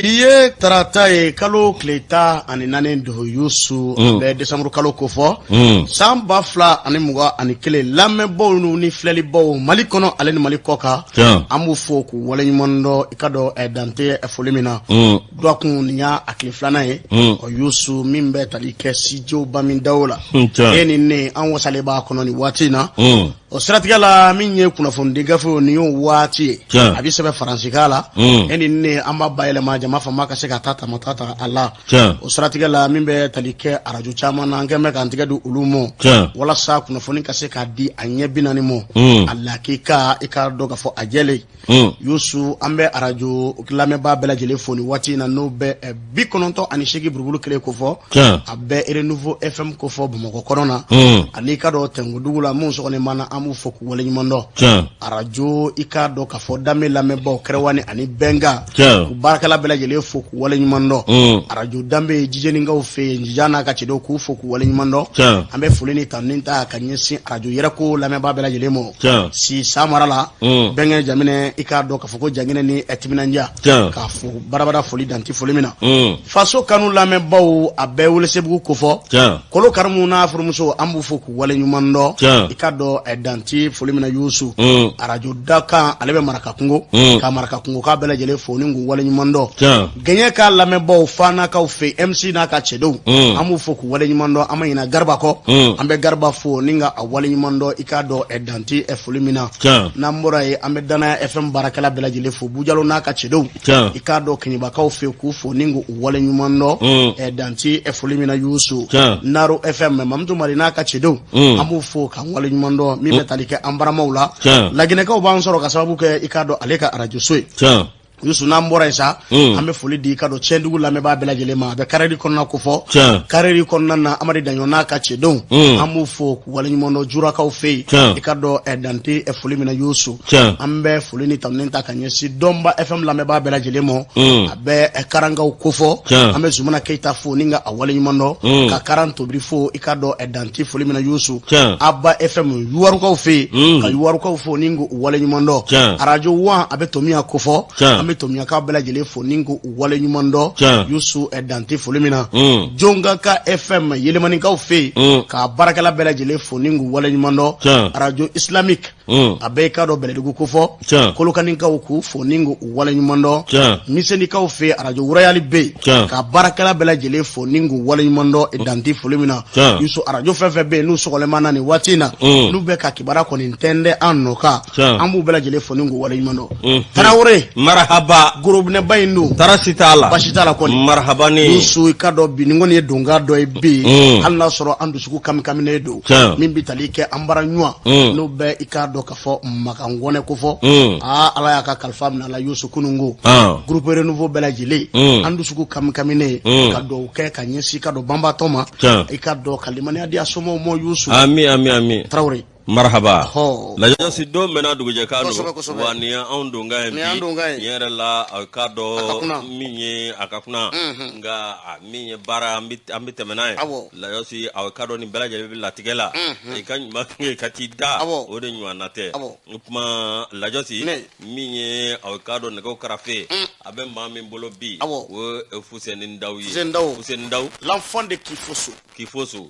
Iye tarata ye kalo kleta ani nanen do yusu be December kalo kofo samba fla ani muga ani kele lamebo ni fleli bo Mali kono ale ni Mali koka amu foku wala nyimondo ikado dante efolimina do kun nya akli flana ye o yusu mimbe talike sijo bamin dawla eni ne an wasale ba kono ni watina o stratigala minye kuna fondi gafo ni wati abi sebe fransikala eni ne amba bayele ma jama fa maka seka tata matata Allah o stratigala mimbe talike araju chama na ngeme kan tigadu ulumo wala sa kuna foni ka seka di anye binani mo Allah kika ikardo gafo ajele yusu ambe araju klame ba bela jele foni wati na no be bikononto ani shegi burubulu kele ko fo abe ere nouveau FM ko fo bumoko corona ani kado tengudugula mun so ne mana amu foku wala nyimondo arajo ikado ka fo dame lame bo krewani ani benga ku barakala bela jele foku wala nyimondo arajo dambe jijeni ngaw fe njana ka chido ku foku wala nyimondo ambe fulini taninta kanyesi arajo yera ko lame ba bela jele mo si samarala benga jamine ikado ka foko jangine ni etiminanja ka fo barabara foli danti folimina faso kanu lame baw abe wole sebu ko fo kolo karmu na furmuso ambu foku wala nyimondo ikado danti folimina yusu arajo daka alebe maraka kungo ka maraka kungo ka bela jele foni ngu wala nyimondo genye ka lame baw fana ka fe MC na ka chedo amu foku wala nyimondo amayina garba ko ambe garba fo ninga wala nyimondo ikado danti folimina nambora e ambe dana FM barakala bela jele fo bujalo na ka chedo ikado kinyiba ka fe ku fo ningu wala nyimondo danti folimina yusu naro FM mamdu marina ka chedo amu fo ka wala nyimondo mi metalike ambara maula lagine ka oban soro ka sababu ke ikado aleka arajo soy yusu nambora isa ambe foli di kado chendugu lame ba bela jele ma be kareri konna ko fo kareri konna na amari danyo na ka chedon amu fo ku wala nyimondo jura ka fe ikado dante foli mina yusu ambe foli ni tamnenta kanyesi domba FM lame ba bela jele mo abe karanga ko fo ambe zumana keita fo ninga awala nyimondo ka karanto brifo ikado dante foli mina yusu abba FM yuwaru ka fe ka yuwaru ka fo ningo wala nyimondo arajo wa abe tomia ko fo tomia ka bela jele foningo wale nyumondo yusu dante folimina jonga ka FM yelemani ka fe ka barakala bela jele foningo wale nyumondo radio islamic abeka do bela dugu kofo kolokani ka ku foningo wale nyumondo miseni ka fe radio royal be ka barakala bela jele foningo wale nyumondo dante folimina yusu radio fefe be nu sokolemana ni watina nu be ka kibara ko nintende annoka ambu bela jele foningo wale nyumondo tarawore marhaba gurubne bayindu tarasitala bashitala ko marhabani yusu ikado biningo ne donga do be Allah soro andu suku kamkamine do min bitalike ambara nywa no be ikado ka fo makangone ko fo ala ya ka kalfam na la yusu kunungo groupe renouveau bela jile andu suku kamkamine kado ke kanyesi kado bamba toma ikado kalimani adi asomo mo yusu ami trawri marhaba la jasi do mena duguje kanu wania ondunga mi yere la kado minye akakuna nga minye bara ambite menae la yosi kado ni bela jele la tigela ikan maknge katida ode nywa nate upma la josi minye kado ne ko karafe abe mami mbolo bi wo fuseni ndaw l'enfant de kifosu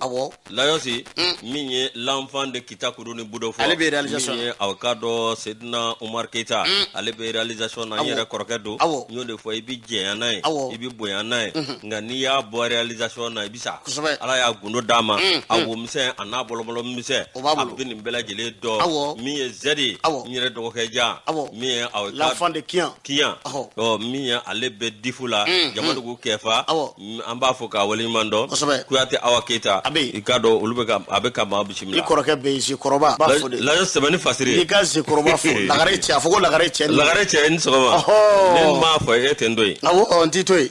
la yosi minye l'enfant de kitakuru ni budofo ale be realisation ni avocado Sedna Omar Keita ale be realisation na yere korkedo nyode fo ibi je anai ibi boya anai ngani ya bo realisation na ibisa ala ya gundo dama awo mse anabolomolo mse abini bela jele do mi zedi nyere do keja mi avocado l'enfant de kian mi ale be difula jamadu ku kefa amba foka wali mando kuyate awaketa ikado ulubeka abeka mabishimla ikoroke be isi koroba la yo sebani fasiri ikaze koroba fo lagare tia fo lagare tia ni soma ne ma fo etendoi awo on titoi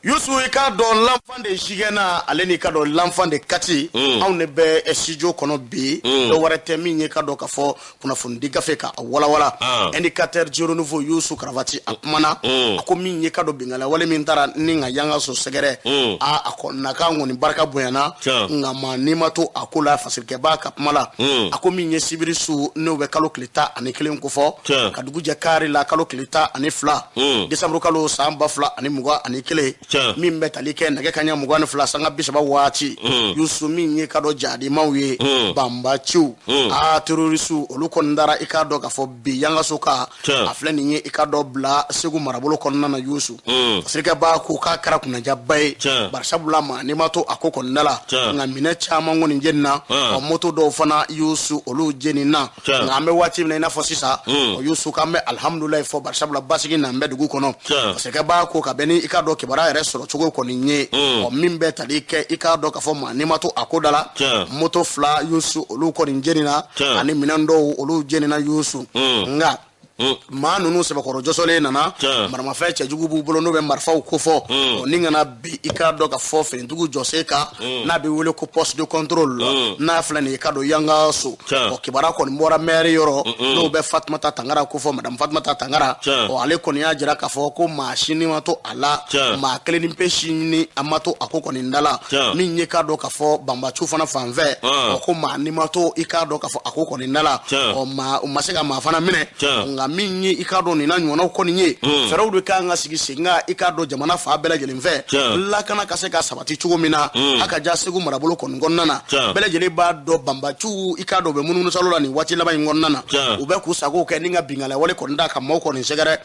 Yusu i k'a dɔn l'enfant de Jigena ale ni ka dɔn l'enfant de Kati anw ne bɛ studio kɔnɔ bi dɔ wɛrɛ tɛ min ye ka dɔn ka fɔ kunnafoni gafe ka walawala indicateur Jiro Nouveau Yusu Karavati a kumana a ko min ye ka dɔn bingala wale min taara ni nka yanga so sɛgɛrɛ a ko naka ngoni baraka bonyana nga ma ni ma to a ko la fasilkɛ ba ka kuma la a ko min ye sibiri su n'o bɛ kalo kilita ani kelen ko fɔ ka dugu jɛ kari la kalo kilita ani fila décembre kalo san 2021 min bɛ tali kɛ nɛgɛ kaɲa 22 sanga 30 waati Yusu min ye ka dɔ jadimaw ye bambaciw a terroristu olu kɔni dara i ka dɔ ka fɔ bi yangaso ka a filɛ nin ye i ka dɔ bila Segu marabolo kɔnɔna na Yusu sirikɛ ba ko k'a kɛra kunnajaba ye barisabula ma ni ma to a ko kɔnɔna la nka minɛ caman kɔni jeni na moto dɔw fana Yusu olu jeni na nka an bɛ waati min na i n'a fɔ sisan Yusu k'an bɛ alhamdulilayi fɔ barisabula basigi na an bɛ dugu kɔnɔ sirikɛ ba ko ka bɛn ni i ka dɔ kibaruya yɛrɛ sɔrɔ cogo kɔni ye min bɛ tali kɛ i ka dɔ ka fɔ ma ni ma to a ko da la moto fila Yusu olu kɔni jeni na ani minɛn dɔw olu jeni na Yusu nga maa nunu sɛbɛkɔrɔ jɔsɔlen nana maramafɛn cɛjugu b'u bolo n'o bɛ marifaw kofɔ ni kana bi i ka dɔ ka fɔ finitugu jɔsen kan n'a bɛ wele ko poste de contrôle n'a filɛ nin ye i ka dɔ yanga so kibaruya kɔni bɔra maire yɔrɔ n'o bɛ Fatumata Tangara kofɔ madame Fatumata Tangara ale kɔni y'a jira k'a fɔ ko maa si ni ma to a la maa kelen ni pe si ɲini a ma to a ko kɔni da la min ye k'a dɔ k'a fɔ banbaciw fana fanfɛ ko maa ni ma to i k'a dɔ k'a fɔ a ko kɔni da la u ma se ka maa fana minɛ min ye i ka dɔn nin na ɲɔgɔnnaw kɔni ye fɛrɛw de kan ka sigi sen nka i ka dɔn jamana fa bɛɛ lajɛlen fɛ lakana ka se ka sabati cogo min na a ka ja Segu marabolo kɔni kɔnɔna na bɛɛ lajɛlen b'a dɔn banbaciw i ka dɔn u bɛ munumunu salo la nin waati laban in kɔnɔna na u bɛ k'u sago kɛ ni ka bingala wale kɔni da ka maaw kɔni sɛgɛrɛ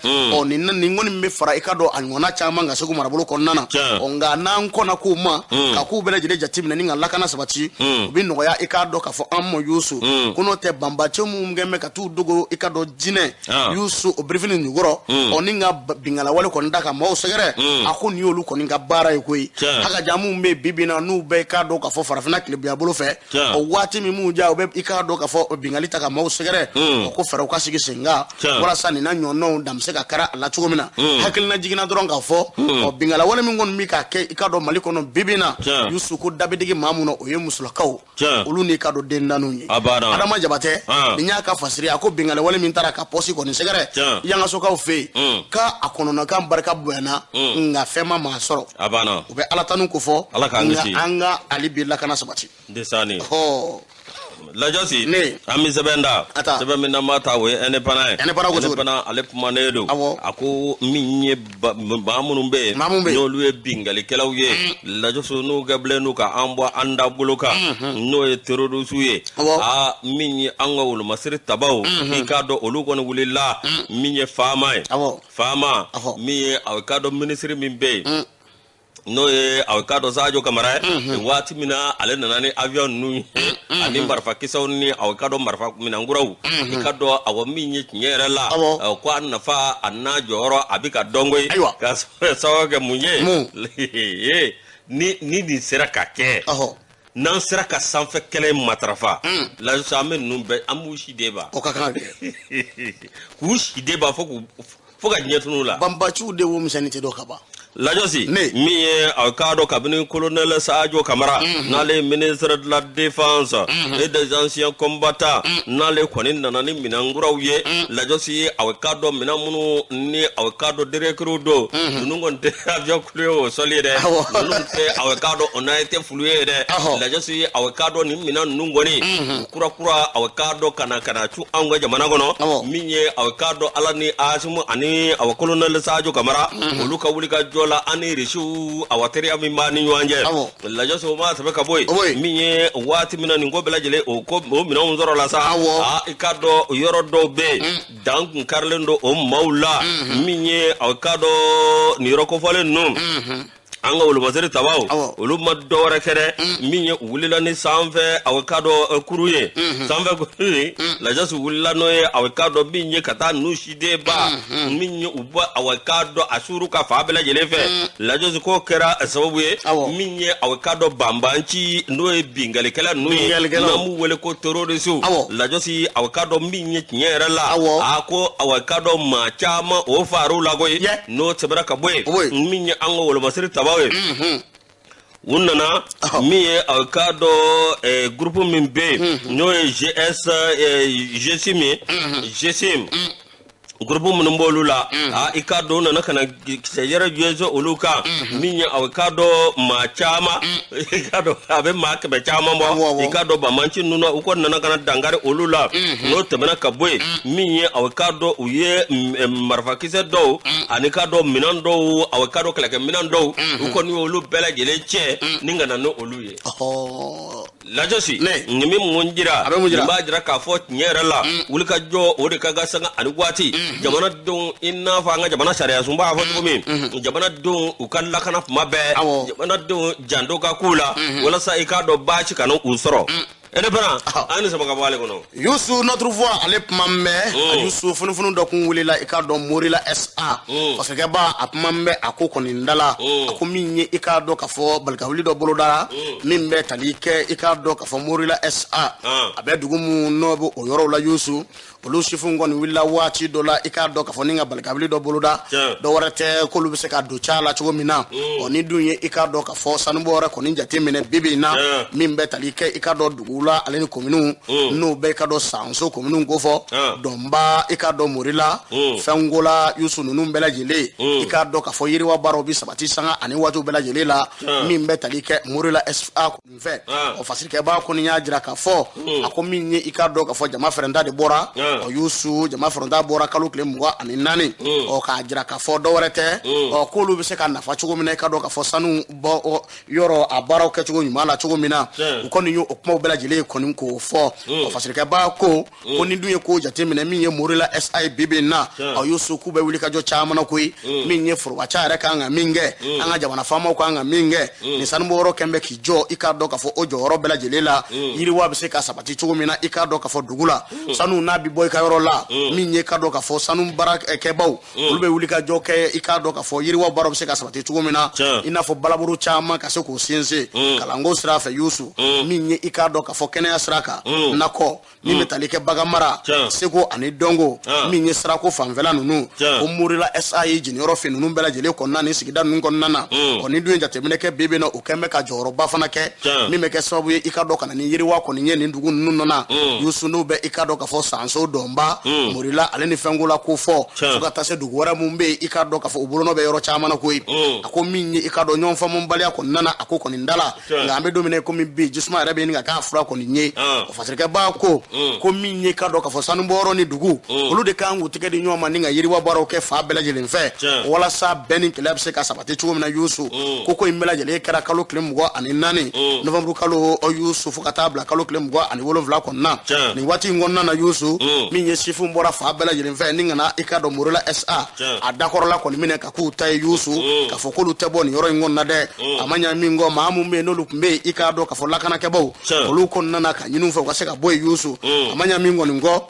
nin kɔni bɛ fara i ka dɔn a ɲɔgɔnna caman ka Segu marabolo kɔnɔna na nka n'an kɔnna k'u ma ka k'u bɛɛ lajɛlen jateminɛ ni ka lakana sabati u bɛ nɔgɔya i ka dɔn k'a fɔ an ma Yusu ko n'o tɛ banbaciw minnu kɛn bɛ ka t'u dogo i ka dɔn jinɛ Yusu o birifini ɲugɔrɔ ni ka bingala wale kɔni da ka maaw sɛgɛrɛ a ko nin y'olu kɔni ka baara ye koyi haka jamu bɛ bibi na n'u bɛ i ka dɔn k'a fɔ farafinna kilebiya bolo fɛ o waati min m'u ja u bɛ i ka dɔn k'a fɔ bingali ta ka maaw sɛgɛrɛ ko fɛrɛw ka sigi sen kan walasa nin na ɲɔgɔnnaw da bɛ se ka kɛra a la cogo min na hakilina jiginna dɔrɔn k'a fɔ bingala wale min kɔni bɛ ka kɛ i ka dɔn Mali kɔnɔ bibi na Yusu ko dabidigi maa mun na o ye musolakaw olu ni ka dɔn den naaniw ye Adama Jabatɛ nin y'a ka fasiri a ko bingala wale min taara ka pɔsi kɔni sɛgɛrɛ yangasokaw fɛ yen k'a a kɔnɔnakan barika bonyana nka fɛn ma maa sɔrɔ u bɛ Ala tanu ko fɔ nka an ka hali bi lakana sabati Lajasi an bɛ sɛbɛn da sɛbɛn min na ma ta o ye indépendant ale kumanen don a ko min ye maa minnu bɛ yen n'olu ye bingalikɛlaw ye Lajoso n'u gɛbilen n'u ka an bɔ an da bolo kan n'o ye terroriste ye min ye an ka wolomasiri tabaw i k'a dɔn olu kɔni wulila min ye Fama ye Fama min ye a ka dɔn minisiri min bɛ yen n'o ye a ka dɔn Sadio Kamara ye waati min na ale nana ni avion ninnu ani marifa kisɛw ni a ka dɔn marifa minɛnkuraw i ka dɔn a min ye tiɲɛ yɛrɛ la ko a nafa a n'a jɔyɔrɔ a bɛ ka dɔn koyi ka sababu kɛ mun ye ni nin sera ka kɛ n'an sera ka sanfɛ kɛlɛ matarafa Lajoso an bɛ ninnu bɛɛ an b'u si de ba k'u si de ba fo ka diɲɛ tunun la banbaciw de wo misɛnnin tɛ dɔ ka ban Lajosi min ye a ka dɔn kabini colonel Sadio Kamara n'ale ministre de la défense et des anciens combattants n'ale kɔni nana ni minɛnkuraw ye Lajosi ye a ka dɔn minɛn minnu ni a ka dɔn directeur do ninnu kɔni tɛ avion kulu ye o sɔli ye dɛ ninnu tɛ a ka dɔn on a été fulu ye dɛ Lajosi ye a ka dɔn ni minɛn ninnu kɔni kura a ka dɔn kana cu an ka jamana kɔnɔ min ye a ka dɔn Ala ni Asimu ani a colonel Sadio Kamara olu ka wuli ka la ani risiw a wateriya min b'a ni ɲɔgɔn cɛ Lajoso ma sɛbɛ ka bɔ yen min ye waati min na nin ko bɛɛ lajɛlen o minɛnw sɔrɔ la sa i ka dɔn yɔrɔ dɔw bɛ yen dan kun karilen don o maaw la min ye a ka dɔn nin yɔrɔ kofɔlen ninnu an ka wolomasiri tabaw olu ma dɔwɛrɛ kɛ dɛ min ye u wulila ni sanfɛ a ka dɔn kuru ye sanfɛ kuru ye Lajoso wulila n'o ye a ka dɔn min ye ka taa n'u siden ba min ye u bɔ a ka dɔn a suru ka fa bɛɛ lajɛlen fɛ Lajoso ko kɛra sababu ye min ye a ka dɔn banbanci n'o ye bingalikɛla ninnu ye n'an b'u wele ko terroriste Lajoso a ka dɔn min ye tiɲɛ yɛrɛ la a ko a ka dɔn maa caman o far'u la koyi n'o tɛmɛra ka bɔ yen min ye an ka wolomasiri tabaw kabawe unana mi ye alkado groupe min be no GS GSIM groupe mun bolula ikado na kana seyere jezo uluka minya ikado ma chama ikado abe ma ke chama mo ikado ba manchi nuno uko na kana dangare ulula no temena kabwe minya ikado uye marfakise do anikado minando ikado kleke minando uko ni ulu bela jele che ninga na no uluye la josi ngimi munjira mbajira ka fo nyera la ulika jo ode kaga sanga anigwati jamana don inna fa nga jamana sharia sumba afo tumi jamana don ukalla kana mabe jamana don jando ka kula wala sa ikado bachi kana usoro ene bana ani sama ka wale kono Youssou notre voix alep mamme Youssou funu do kun wulila ikado morila SA parce que ba apmambe akoko ni ndala akominye ikado ka fo balka wuli do boloda mimbe talike ikado ka fo morila SA abedugumu nobo oyoro la Youssou olu sifungo ni willa wati dola ikado ka fo ninga balka wuli do boloda do warate ko lu be se ka do chala chugo mina oni dunye ikado ka fo sanbo ora ko ninja temene bibina mimbe talike ikado dugula aleni kominu no be ikado sanso kominu ngofo domba ikado morila fangola Youssou nunu bela jele ikado ka fo yiri wa baro bi sabati sanga ani watu bela jele la mimbe talike morila SA ko nfe o fasike ba ko nya jira ka fo akominye ikado ka fo jama frenda de bora o Youssou jama frenda bora kalu kle mwa ani nani o ka jira ka fo do warete o ko lu be se ka nafa chugo mina ikado ka fo sanu bo yoro abaro ke chugo nyuma la chugo mina ko ni yo okmo bela jele ko ni ko fo o fasike ba ko ni duye ko jate mina mi ye morila SIBB na o Youssou ku be wuli ka jo chama na koi min ye furwa chaare ka nga minge anga jamana fama ko anga minge ni sanbo oro kembe ki jo ikado ka fo ojo oro bela jelela yiri wa be se ka sabati chugo mina ikado ka fo dugula sanu na bi boy ka yoro la min ye kado ka fo sanu barak ke baw ulbe wuli ka jo ke ikado ka fo yiri wa baro be se ka sabati chugo mina ina fo balaburu chama ka se ko sense kalango sra fe Youssou min ye ikado ka fo kene asraka nako ni metalike bagamara seko ani dongo min ye sra ko fanvela nunu o morila SI junior fe nunu bela jele ko nani sigida nunu ko nana oni duye jatemene ke bebe no o kemme ka joro ba fana ke mi me ke sabu ye ikado kana ni yiri wa ko ni nye ndugu nunu na Youssou no be ikado ka fo sanso domba morila aleni fengola ko fo fuka tase dugu wara mumbe ikado ka fo obolo no be yoro chama na ko ako minye ikado nyon fa mum bali ko nana akoko ni ndala ngambe domine ko mi bi jisma rebe ni ka afra ko ni nye o fasirike ba ko minye ikado ka fo sanu boro ni dugu olu de kan wutige di nyoma ninga yiri wa baro ke fa bela jele mfe wala sa benin club se ka sabati chugo na Youssou koko imela jele kara kalo klem go ani nani november kalo o Youssou fuka tabla kalo klem go ani wolo vla ko na ni wati ngonna na Youssou minye sifu mbora fa bela jele mfe ninga na ikado morila SA adakoro la ko ni mine ka ku tay Youssou ka fokolu tebo ni yoro ngonna de amanya mingo maamu me no lukumbe ikado ka fo lakana kebo olu ko nana ka nyinu fo ka se ka boy Youssou amanya mingo ni ngo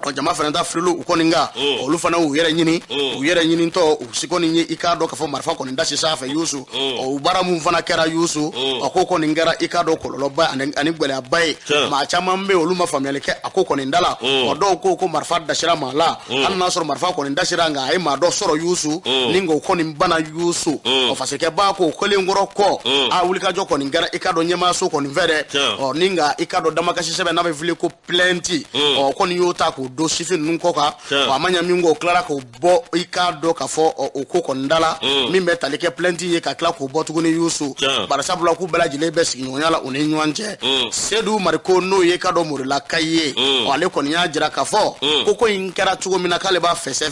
o jama frenda frilu ukoninga olu fana uyere nyini to usikoni nyi ikado ka fo marfa ko ndashi safa Youssou o ubara mu fana kera Youssou akoko ningara ikado kololo ba ani gbele abai ma chama mbe olu ma family ke akoko ndala o do ko marfa dashira mala an nasoro marfa ko ndashira nga ai ma do soro Youssou ningo ko ni bana Youssou o fasike ba ko kole ngoro ko a wuli ka joko ningara ikado nyema so ko ni vere o ninga ikado damakashi sebe na be vile ko plenty o ko ni yota ko do sifin nunkoka wa manya mingo klara ko bo ikado ka fo okoko ndala mimbe talike plenty ye ka kla ko bo tuguni Youssou barasabula ku bela jile be signonyala onenywanje sedu mariko no ye kado morila kaye wale ko nya jira ka fo koko inkara tugo mina kale ba fese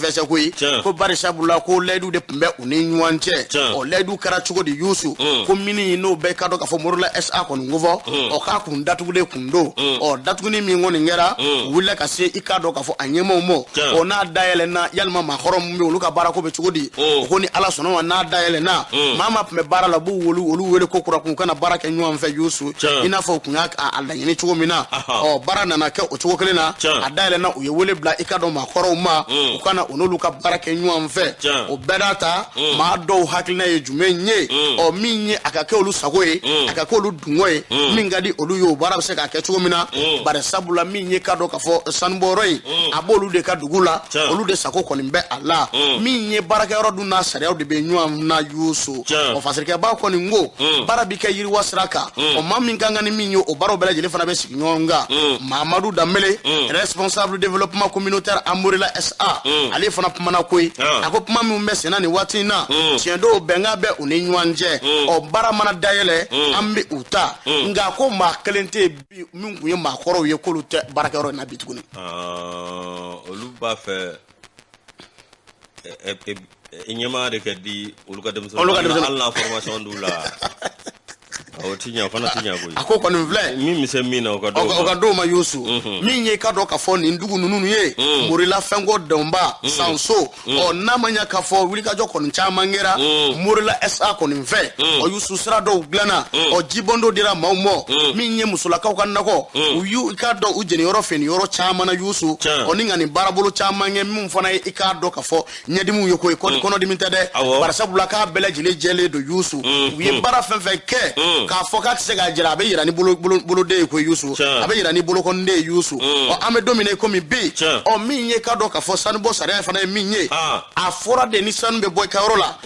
ko barasabula ko ledu de pembe onenywanje o ledu kara tugo di Youssou ko mini no be kado ka fo morila SA ko ngovo o ka ku ndatugude kundo o datuguni mi ngoni ngera wule ka se ikado ka fo anyemo mo ona daele na yalma ma khorom mi oluka barako be chugodi ko ni ala sono na daele na mama me bara la bu wolu wele ko kura kun kana baraka nyu am fe Youssou ina fo kun ala nyini chugo mina o barana na ke o chugo kele na adaele na uye wele bla ikado ma khorom ma kana onoluka baraka nyu am fe o bedata ma do hakina ye jumenye o minye akake olu sagoye akake olu dungoye mingadi olu yo bara se ka ke chugo mina bare sabula minye kado ka fo sanboro in a b'olu de ka dugu la olu de sago kɔni bɛ a la min ye baarakɛyɔrɔ dun n'a sariyaw de bɛ ɲɔgɔn na Yusu o fasirikɛba kɔni ko baara bi kɛ yiriwa sira kan o maa min kan ka ni min ye o baaraw bɛɛ lajɛlen fana bɛ sigi ɲɔgɔn kan Mahamadu Danbele responsable développement communautaire Amorila SA ale fana kumana koyi a ko kuma min bɛ senna nin waati in na tiɲɛ don bɛnkan bɛ u ni ɲɔgɔn cɛ ɔ baara mana dayɛlɛ an bɛ u ta nka ko maa kelen tɛ bi min tun ye maakɔrɔw ye k'olu tɛ baarakɛyɔrɔ in na bi tuguni olu b'a fɛ ɲɛmaa de ka di olu ka denmisɛnninw hali n'a formation d'u la o ti ɲɛ fana ti ɲɛ koyi a ko kɔni filɛ min bɛ se min na o ka d'o ma Yusu min ye ka dɔn k'a fɔ nin dugu ninnu ye Morila Fɛnko Dɔnba Sanso ɔ n'a ma ɲɛ k'a fɔ wulikajɔ kɔni caman kɛra Morila SA kɔni fɛ ɔ Yusu sira dɔw dilanna ɔ jibɔn dɔ dira maaw ma min ye musolakaw ka nakɔ u y'u i k'a dɔn u jeniyɔrɔ finiyɔrɔ caman na Yusu ɔ ni ka nin baarabolo caman kɛ min fana ye i k'a dɔn k'a fɔ ɲɛdimiw ye koyi kɔnɔdimi tɛ dɛ barisabula k'a bɛɛ lajɛlen jɛlen don Yusu u ye baara fɛn fɛn kɛ k'a fɔ k'a tɛ se k'a jira a bɛ yira ni boloden ye koyi Yusu a bɛ yira ni bolokɔniden ye Yusu ɔ an bɛ don min na komi bi ɔ min ye k'a dɔn k'a fɔ sanubɔ sariya fana ye min ye a fɔra de ni sanu bɛ bɔ i ka yɔrɔ la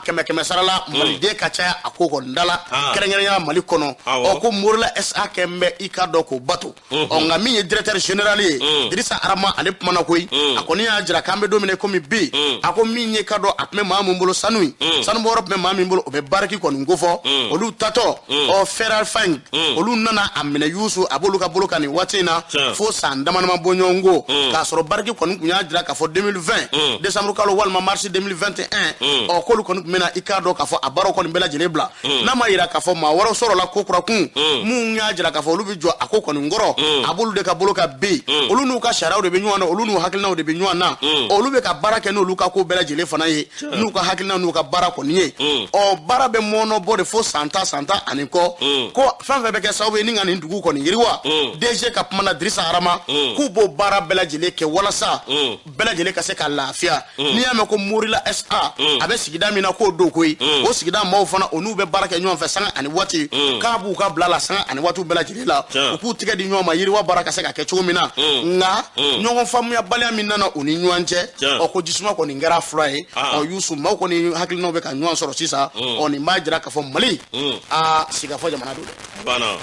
kɛmɛ kɛmɛ sara la maliden ka caya a ko kɔni da la kɛrɛnkɛrɛnnenya Mali kɔnɔ ɔ ko Morila SA kɛn bɛ i ka dɔn k'o bato ɔ nka min ye directeur général ye Dirisa Arama ale kumana koyi a kɔni y'a jira k'an bɛ don min na komi bi a ko min ye ka dɔn a tun bɛ maa min bolo sanu in sanubɔyɔrɔ tun bɛ maa min bolo o bɛ bariki kɔni kofɔ olu tatɔ ɔ Federal Fang olu nana a minɛ Yusu a b'olu ka bolo kan nin waati in na fo san damadama bɔ ɲɔgɔn ko k'a sɔrɔ bariki kɔni tun y'a jira k'a fɔ 2020 décembre kalo walima mars 2021 ɔ k'olu kɔni tun bɛna i k'a dɔn k'a fɔ a baaraw kɔni bɛɛ lajɛlen bila n'a ma yira k'a fɔ maa wɛrɛw sɔrɔla ko kura kun mun y'a jira k'a fɔ olu bɛ jɔ a ko kɔni kɔrɔ a b'olu de ka bolo ka bin olu n'u ka sariyaw de bɛ ɲɔgɔn na olu n'u hakilinaw de bɛ ɲɔgɔn na olu bɛ ka baara kɛ n'olu ka ko bɛɛ lajɛlen fana ye n'u ka hakilina n'u ka baara kɔni ye ɔ baara bɛ mɔnɔ bɔ de fo san tan ani kɔ ko fɛn fɛn bɛ kɛ sababu ye ni ka nin dugu kɔni yiriwa DG ka kuma na Dirisa Arama k'u b'o baara bɛɛ lajɛlen kɛ walasa bɛɛ lajɛlen ka se ka lafiya n'i y'a mɛn ko Morila SA a bɛ sigida min na k'o don koyi o sigida maaw fana o n'u bɛ baara kɛ ɲɔgɔn fɛ sanga ani waati k'a b'u ka bila la sanga ani waatiw bɛɛ lajɛlen la u k'u tigɛ di ɲɔgɔn ma yiriwa baara ka se ka kɛ cogo min na nka ɲɔgɔn faamuyabaliya min nana u ni ɲɔgɔn cɛ ɔ ko jisuma kɔni kɛra fila ye ɔ Yusu maaw kɔni hakilinaw bɛ ka ɲɔgɔn sɔrɔ sisan ɔ nin b'a jira k'a fɔ Mali sigafɔ jamana don dɛ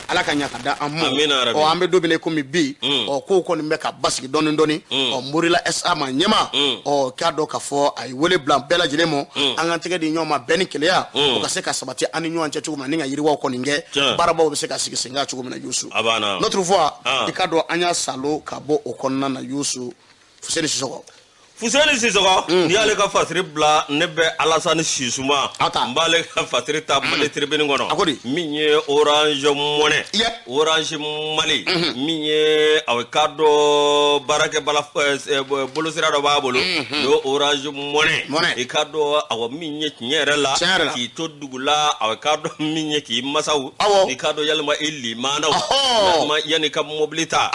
Ala ka ɲa ka da an ma ɔ an bɛ don min na komi bi ɔ kow kɔni bɛ ka basigi dɔɔni dɔɔni ɔ Morila SA ma ɲɛma ɔ k'a dɔn k'a fɔ a ye wele bila bɛɛ lajɛlen ma an k'an tɛgɛ di ɲɔgɔn ma bɛɛ ni keleya o ka se ka sabati an ni ɲɔgɔn cɛ cogo min na ni ka yiriwaw kɔni kɛ baarabaw bɛ se ka sigi sen kan cogo min na Yusu notre fois i ka dɔn an y'a salo ka bɔ o kɔnɔna na Yusu Fuseni Sisɔkɔ Fuseni Sisɔkɔ n'i y'ale ka fasiri bila ne bɛ Alasani Sisuma n b'ale ka fasiri ta Mali tribune kɔnɔ min ye Orange Money Orange Mali min ye a k'a dɔn baarakɛ bolosira dɔ b'a bolo n'o Orange Money i k'a dɔn awɔ min ye tiɲɛ yɛrɛ la k'i to dugu la a k'a dɔn min ye k'i masaw i k'a dɔn yalima i limanaw yalima yanni ka mobili ta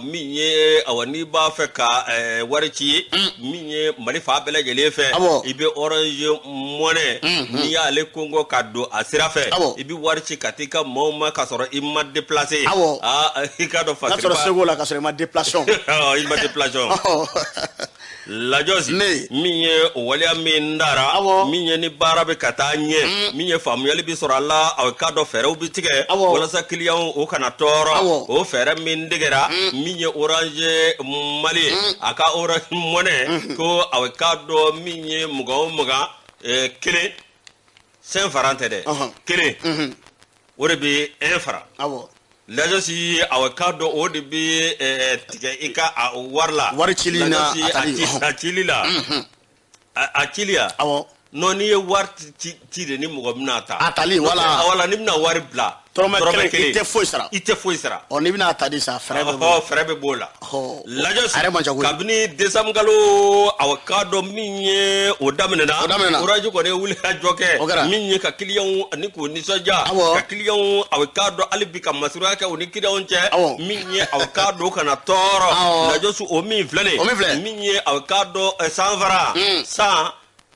min ye awɔ n'i b'a fɛ ka wari ci ye min ye Mali fa bɛɛ lajɛlen fɛ i bɛ Orange Money n'i y'ale kongo ka don a sira fɛ i bɛ wari ci ka t'i ka maaw ma ka sɔrɔ i ma déplacer i ka dɔn fasiri ba n'a sɔrɔ sego la ka sɔrɔ i ma déplation i ma déplation Lajɔsi min ye o waleya min dara min ye ni baara bɛ ka taa ɲɛ min ye faamuyali bi sɔrɔ a la a ka dɔn fɛɛrɛw bi tigɛ walasa client o kana tɔɔrɔ o fɛɛrɛ min degera min ye Orange Mali a ka Orange Money ko a ka dɔn min ye mugan o mugan kelen 5 francs tɛ dɛ kelen o de bɛ 1 franc Lajɔsi a ka dɔn o de bɛ tigɛ i ka wari la wari cili na a cili la a ciliya non n'i ye wari ci de ni mɔgɔ bɛna ta a tali wala ni bɛna wari bila tɔrɔmɛ kelen i tɛ foyi sara ɔ n'i bɛna ta di sa fɛrɛ bɛ b'o la Lajɔsi kabini décembre kalo a ka dɔn min ye o daminɛna Orange kɔni ye wuli ka jɔ kɛ min ye ka client ani k'o nisɔndiya ka client a ka dɔn hali bi ka masurunya kɛ o ni client cɛ min ye a ka dɔn kana tɔɔrɔ Lajɔsi o min filɛ nin ye min ye a ka dɔn 100 francs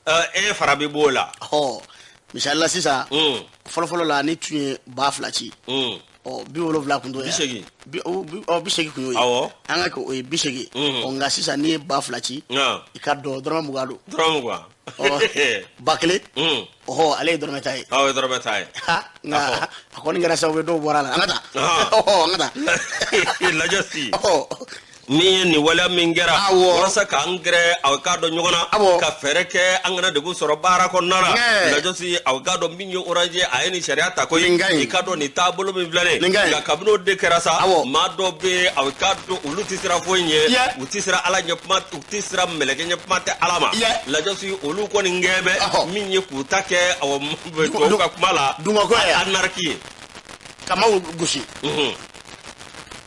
1 franc bɛ b'o la misali la sisan fɔlɔfɔlɔ la ni tun ye 2000 ci bi wolofila kun to ya bisegi bisegi kun yo awo an ka o ye bisegi nga sisan ni ba fila ci I ka dɔ dɔrɔmɛ mugan don dɔrɔmɛ mugan ba kelen ale ye dɔrɔmɛ ta ye aw ye dɔrɔmɛ ta ye nka a kɔni kɛra sababu ye dɔw bɔra la an ka taa an ka taa lajɛ si min ye nin waleya min kɛra walasa k'an gɛrɛ aw k'a dɔn ɲɔgɔn na ka fɛɛrɛ kɛ an kana degun sɔrɔ baara kɔnɔna la lajɛ si aw k'a dɔn min ye orange a ye nin sariya ta ko ye I k'a dɔn nin taabolo min filɛ nin nka kabini o de kɛra sa maa dɔw bɛ aw k'a dɔn olu tɛ sira foyi ɲɛ u tɛ sira ala ɲɛ kuma u tɛ sira mɛlɛkɛ ɲɛ kuma tɛ ala ma lajɛ si olu kɔni gɛn bɛ min ye k'u ta kɛ tubabu ka kuma la anarki ye kama gosi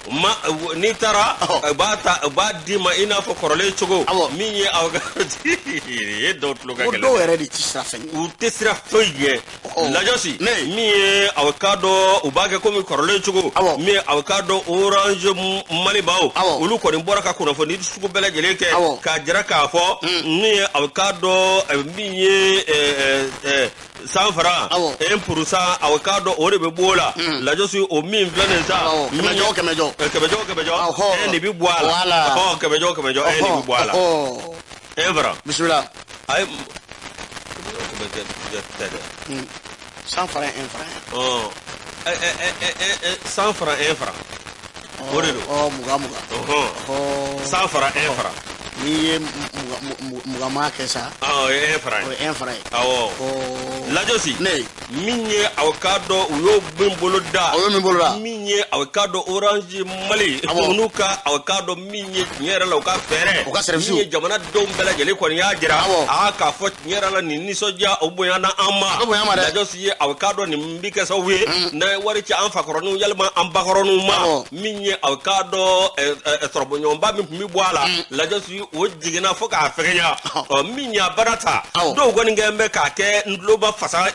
n'i taara b'a d'i ma I n'a fɔ kɔrɔlen cogo min ye aw ka ye dɔw tulo ka gɛlɛn dɔw yɛrɛ de tɛ sira fɛ u tɛ sira foyi ɲɛ lajɔsi min ye aw k'a dɔn u b'a kɛ komi kɔrɔlen cogo min ye aw k'a dɔn orange mali baw olu kɔni bɔra ka kunnafoni sugu bɛɛ lajɛlen kɛ k'a jira k'a fɔ min ye aw k'a dɔn min ye sanfara 1% aw k'a dɔn o de bɛ b'o la lajɔsi o min filɛ nin sa kɛmɛjɔ nin bi bɔ a la kɛmɛjɔ nin bi bɔ a la fara bisimila ayi sanfara 1 fara o de don mugan sanfara 1 fara n'i ye mugan ma kɛ sa o ye 1 fara o ye 1 fara ye awɔ lajɔsi min ye aw k'a dɔn u y'o min bolo da min ye aw k'a dɔn orange mali n'u ka aw k'a dɔn min ye tiɲɛ yɛrɛ la u ka fɛɛrɛ min ye jamana denw bɛɛ lajɛlen kɔni y'a jira k'a fɔ tiɲɛ yɛrɛ la nin nisɔndiya o bonyana an ma lajɔsi ye aw k'a dɔn nin bi kɛ sababu ye n'a ye wari ci an fakɔrɔninw yalima an bakɔrɔninw ma min ye aw k'a dɔn sɔrɔbɔɲɔgɔnba min tun bɛ bɔ a la lajɔsi o jiginna fo k'a fɛgɛya min y'a baara ta dɔw kɔni kɛn bɛ k'a kɛ n tuloba fasalen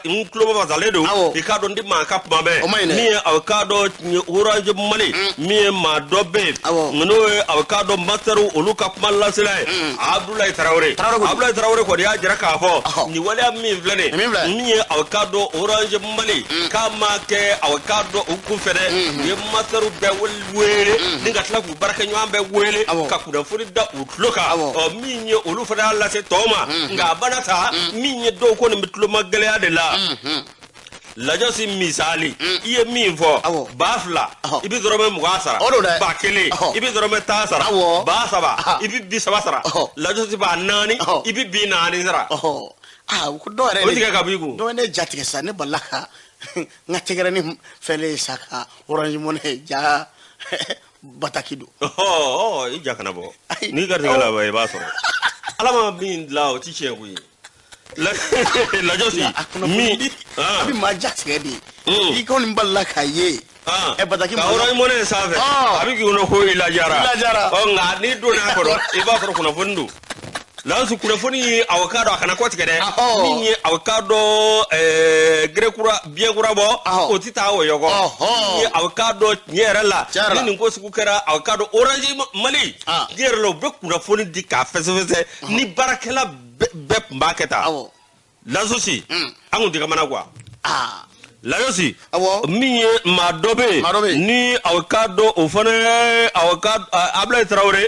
don I k'a dɔn n tɛ maa ka kuma bɛɛ min ye aw k'a dɔn orange mali min ye maa dɔ bɛ yen n'o ye aw k'a dɔn masɛriw olu ka kuma lasela ye Abdulayi Tarawele kɔni y'a jira k'a fɔ nin waleya min filɛ nin min ye aw k'a dɔn orange mali k'a ma kɛ aw k'a dɔn u kun fɛ dɛ u ye masɛriw bɛɛ wele ni ka tila k'u baarakɛɲɔgɔn bɛɛ wele ka kunnafoni da u tulo kan min ye olu fana y'a lase tɔw ma nka a bana ta min ye dɔw kɔni bɛ tuloma gɛlɛya de la lajɔsi misali I ye min fɔ ba fila I bɛ dɔrɔmɛ 20 sara ba kelen I bɛ dɔrɔmɛ 10 sara ba saba I bɛ 30 sara lajɔsi ba 4 I bɛ 40 sara dɔw yɛrɛ o tigɛ ka b'i kun dɔw ye ne jatigɛ sa ne balila ka n ka tɛgɛrɛ ni fɛlen sa ka orange money ja bataki don I ja kana bɔ n'i garijɛgɛ la I b'a sɔrɔ ala ma min dilan o tɛ tiɲɛ ko ye lajɔsi min a bɛ maa jatigɛ de ye I kɔni balila k'a ye bataki ka orange money sanfɛ a bɛ k'i kɔnɔ ko I lajara nka n'i donna a kɔrɔ I b'a sɔrɔ kunnafoni don lansu kunnafoni aw k'a dɔn a kana kɔ tigɛ dɛ min ye aw k'a dɔn biyɛnkura bɔ o tɛ taa o yɔgɔ min ye aw k'a dɔn tiɲɛ yɛrɛ la ni nin ko sugu kɛra aw k'a dɔn orange mali tiɲɛ yɛrɛ la u bɛ kunnafoni di k'a fɛsɛfɛsɛ ni baarakɛla bɛɛ tun b'a kɛ tan lansusi an kun tɛ kamana kuwa lajɔsi min ye maa dɔ bɛ yen ni aw k'a dɔn o fana aw ka Abdulayi Tarawele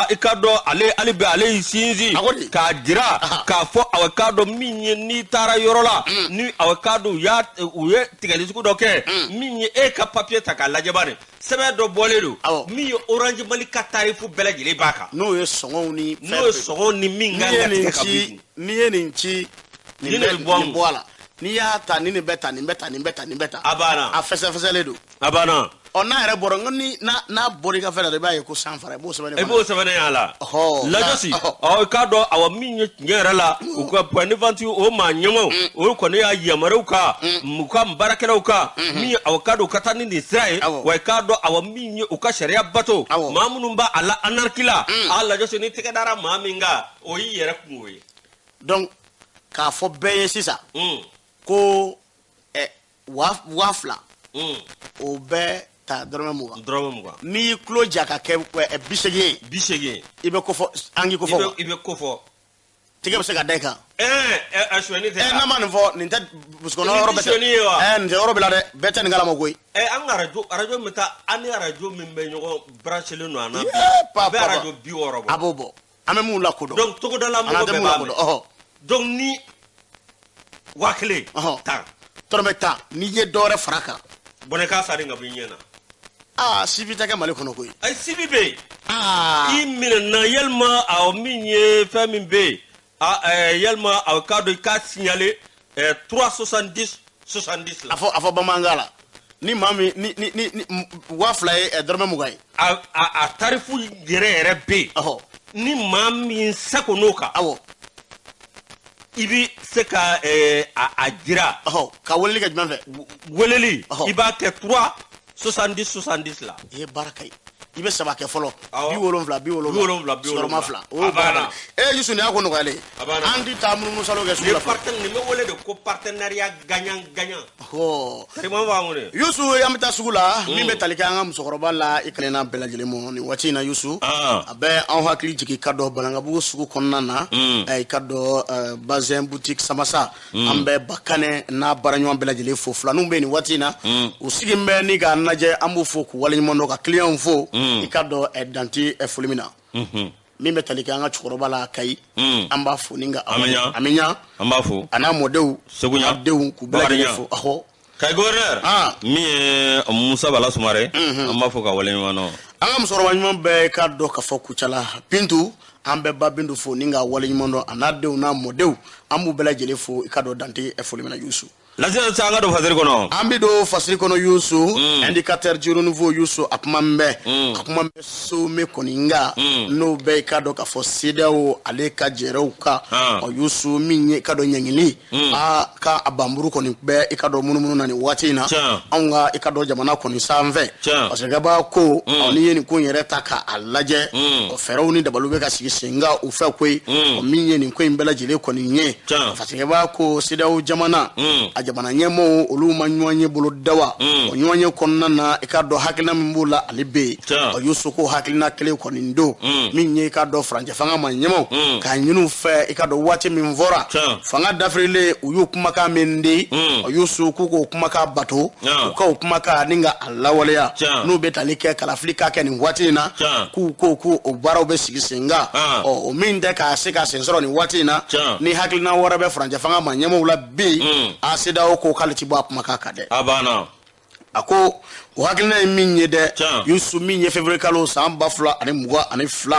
I k'a dɔn ale hali bi ale y'i sinsin k'a jira k'a fɔ aw k'a dɔn min ye n'i taara yɔrɔ la ni aw k'a dɔn u ye tigɛli sugu dɔ kɛ min ye e ka papiye ta k'a lajɛ bani sɛbɛn dɔ bɔlen don min ye orange mali ka tarifu bɛɛ lajɛlen b'a kan n'o ye sɔngɔw ni min kan ka tigɛ ka b'i kun n'i ye nin ci nin bɔ a la n'i y'a ta nin bɛ ta nin bɛ ta nin bɛ ta nin bɛ ta a banna a fɛsɛfɛsɛlen don a banna n'a yɛrɛ bɔra n ko n'a bɔra I ka fɛn na I b'a ye ko sanfara I b'o sɛbɛnnen a la lajɔsi k'a dɔn aw min ye tiɲɛ yɛrɛ la u ka point de vente o maa ɲɛmaw o kɔni y'a yamaruw kan u ka baarakɛlaw kan min ye aw k'a dɔn u ka taa ni nin sira ye wa k'a dɔn aw min ye u ka sariya bato maa minnu b'a la anarki la lajɔsi ni tɛgɛ dara maa min kan o y'i yɛrɛ kungo ye donc k'a fɔ bɛɛ ye sisan ko 2000 o bɛɛ ta dɔrɔmɛ 20 n'i y'i tulo ja ka kɛ 80 ye I bɛ ko fɔ an k'i ko fɔ I bɛ ko fɔ tigɛ bɛ se ka da i kan a suɲɛni tɛ n'a ma nin fɔ nin tɛ burusikɔnɔ yɔrɔ bɛɛ tɛ nin tɛ yɔrɔ bɛɛ la dɛ bɛɛ tɛ nin kalama koyi an ka radio min ta an ni radio min bɛ ɲɔgɔn branchelen don an na bi a bɛ radio 60 bɔ a b'o bɔ an bɛ mun lakodɔn donc togodala mɔgɔ bɛɛ b'a mɛn donc ni 1000 tan tɔrɔmɛ 10 n'i ye dɔ wɛrɛ fara kan bɔnɛ k'a sari ka bɔ i ɲɛ na sibi tɛ kɛ Mali kɔnɔ koyi sibi bɛ yen i minɛna yalima a min ye fɛn min bɛ yen yalima a k'a dɔn i k'a signaler 370 la a fɔ bamanankan la ni maa min ni 2000 ye dɔrɔmɛ 20 ye a tarifu yɛrɛ bɛ yen ni maa min seko n'o kan i bɛ se ka a jira ka weleli kɛ jumɛn fɛ weleli i b'a kɛ 370 la i ye baara kɛ i bɛ 7 kɛ fɔlɔ 70 sɔrɔma 2 o baara Youssou ni y'a ko nɔgɔyalen an ti taa munumunu salo kɛ sugu la nin bɛ wele de ko partenariat gagnant Youssou an bɛ taa sugu la min bɛ tali kɛ an ka musokɔrɔba la i kelenna bɛɛ lajɛlen mɔ nin waati in na Youssou a bɛ anw hakili jigin ka dɔ Balangabugu sugu kɔnɔna na i ka dɔ Bazin boutique Samasa an bɛ Bakane n'a baaraɲɔgɔn bɛɛ lajɛlen fo filaninw bɛ nin waati in na u sigi bɛ ni k'a lajɛ an b'u fo k'u waleɲuman dɔn ka clients fo i ka dɔ Dante foli min na min bɛ tali kɛ an ka cɛkɔrɔba la Kayi an b'a fo ni ka Amiɲa an b'a fo a n'a mɔdenw denw k'u bɛɛ lajɛlen fo Kayi gouverneur min ye Musa Bala Sumare an b'a fo ka waleɲuman dɔn an ka musokɔrɔba ɲuman bɛɛ ka dɔ ka fɔ Kucala Bintu an bɛ ba Bintu fo ni ka waleɲuman dɔn a n'a denw n'a mɔdenw an b'u bɛɛ lajɛlen fo i ka dɔ Dante foli min na Youssou Lassina sa an ka don fasiri kɔnɔ an bɛ don fasiri kɔnɔ Youssou indicateur du renouveau Youssou a kuma min bɛ Somé kɔni nka n'o bɛɛ i ka dɔn k'a fɔ CEDEAO ale ka jɛrɛw ka Youssou min ye i ka dɔn ɲɛŋini ka a banburu kɔni bɛɛ i ka dɔn munumunu na nin waati in na anw ka i ka dɔn jamana kɔni sanfɛ parce que b'a ko n'i ye nin ko in yɛrɛ ta k'a lajɛ fɛɛrɛw ni dabaliw bɛ ka sigi sen kan u fɛ koyi min ye nin ko in bɛɛ lajɛlen kɔni ye parce que b'a ko CEDEAO jamana jamana ɲɛmɔgɔw olu ma ɲɔgɔn ye bolo dawa o ɲɔgɔn ye kɔnɔna na i ka dɔn hakilina min b'o la ale bɛ yen Youssou ko hakilina kelen kɔni don min ye i ka dɔn farancɛ fanga ma ɲɛmɔgɔw k'a ɲini u fɛ i ka dɔn waati min fɔra fanga dafirilen u y'u kumakan min di Youssou k'u k'o kumakan bato u ka o kumakan ni ka a lawaleya n'u bɛ tali kɛ kalafili k'a kɛ nin waati in na k'u ko ko o baaraw bɛ sigi sen kan o min tɛ k'a se ka sen sɔrɔ nin waati in na ni hakilina wɛrɛ bɛ farancɛ fanga ma ɲɛmɔgɔw la bi CEDEAO ko k'ale ti bɔ a kumakan kan dɛ a ko o hakilina ye min ye dɛ Youssou min ye février kalo san 2022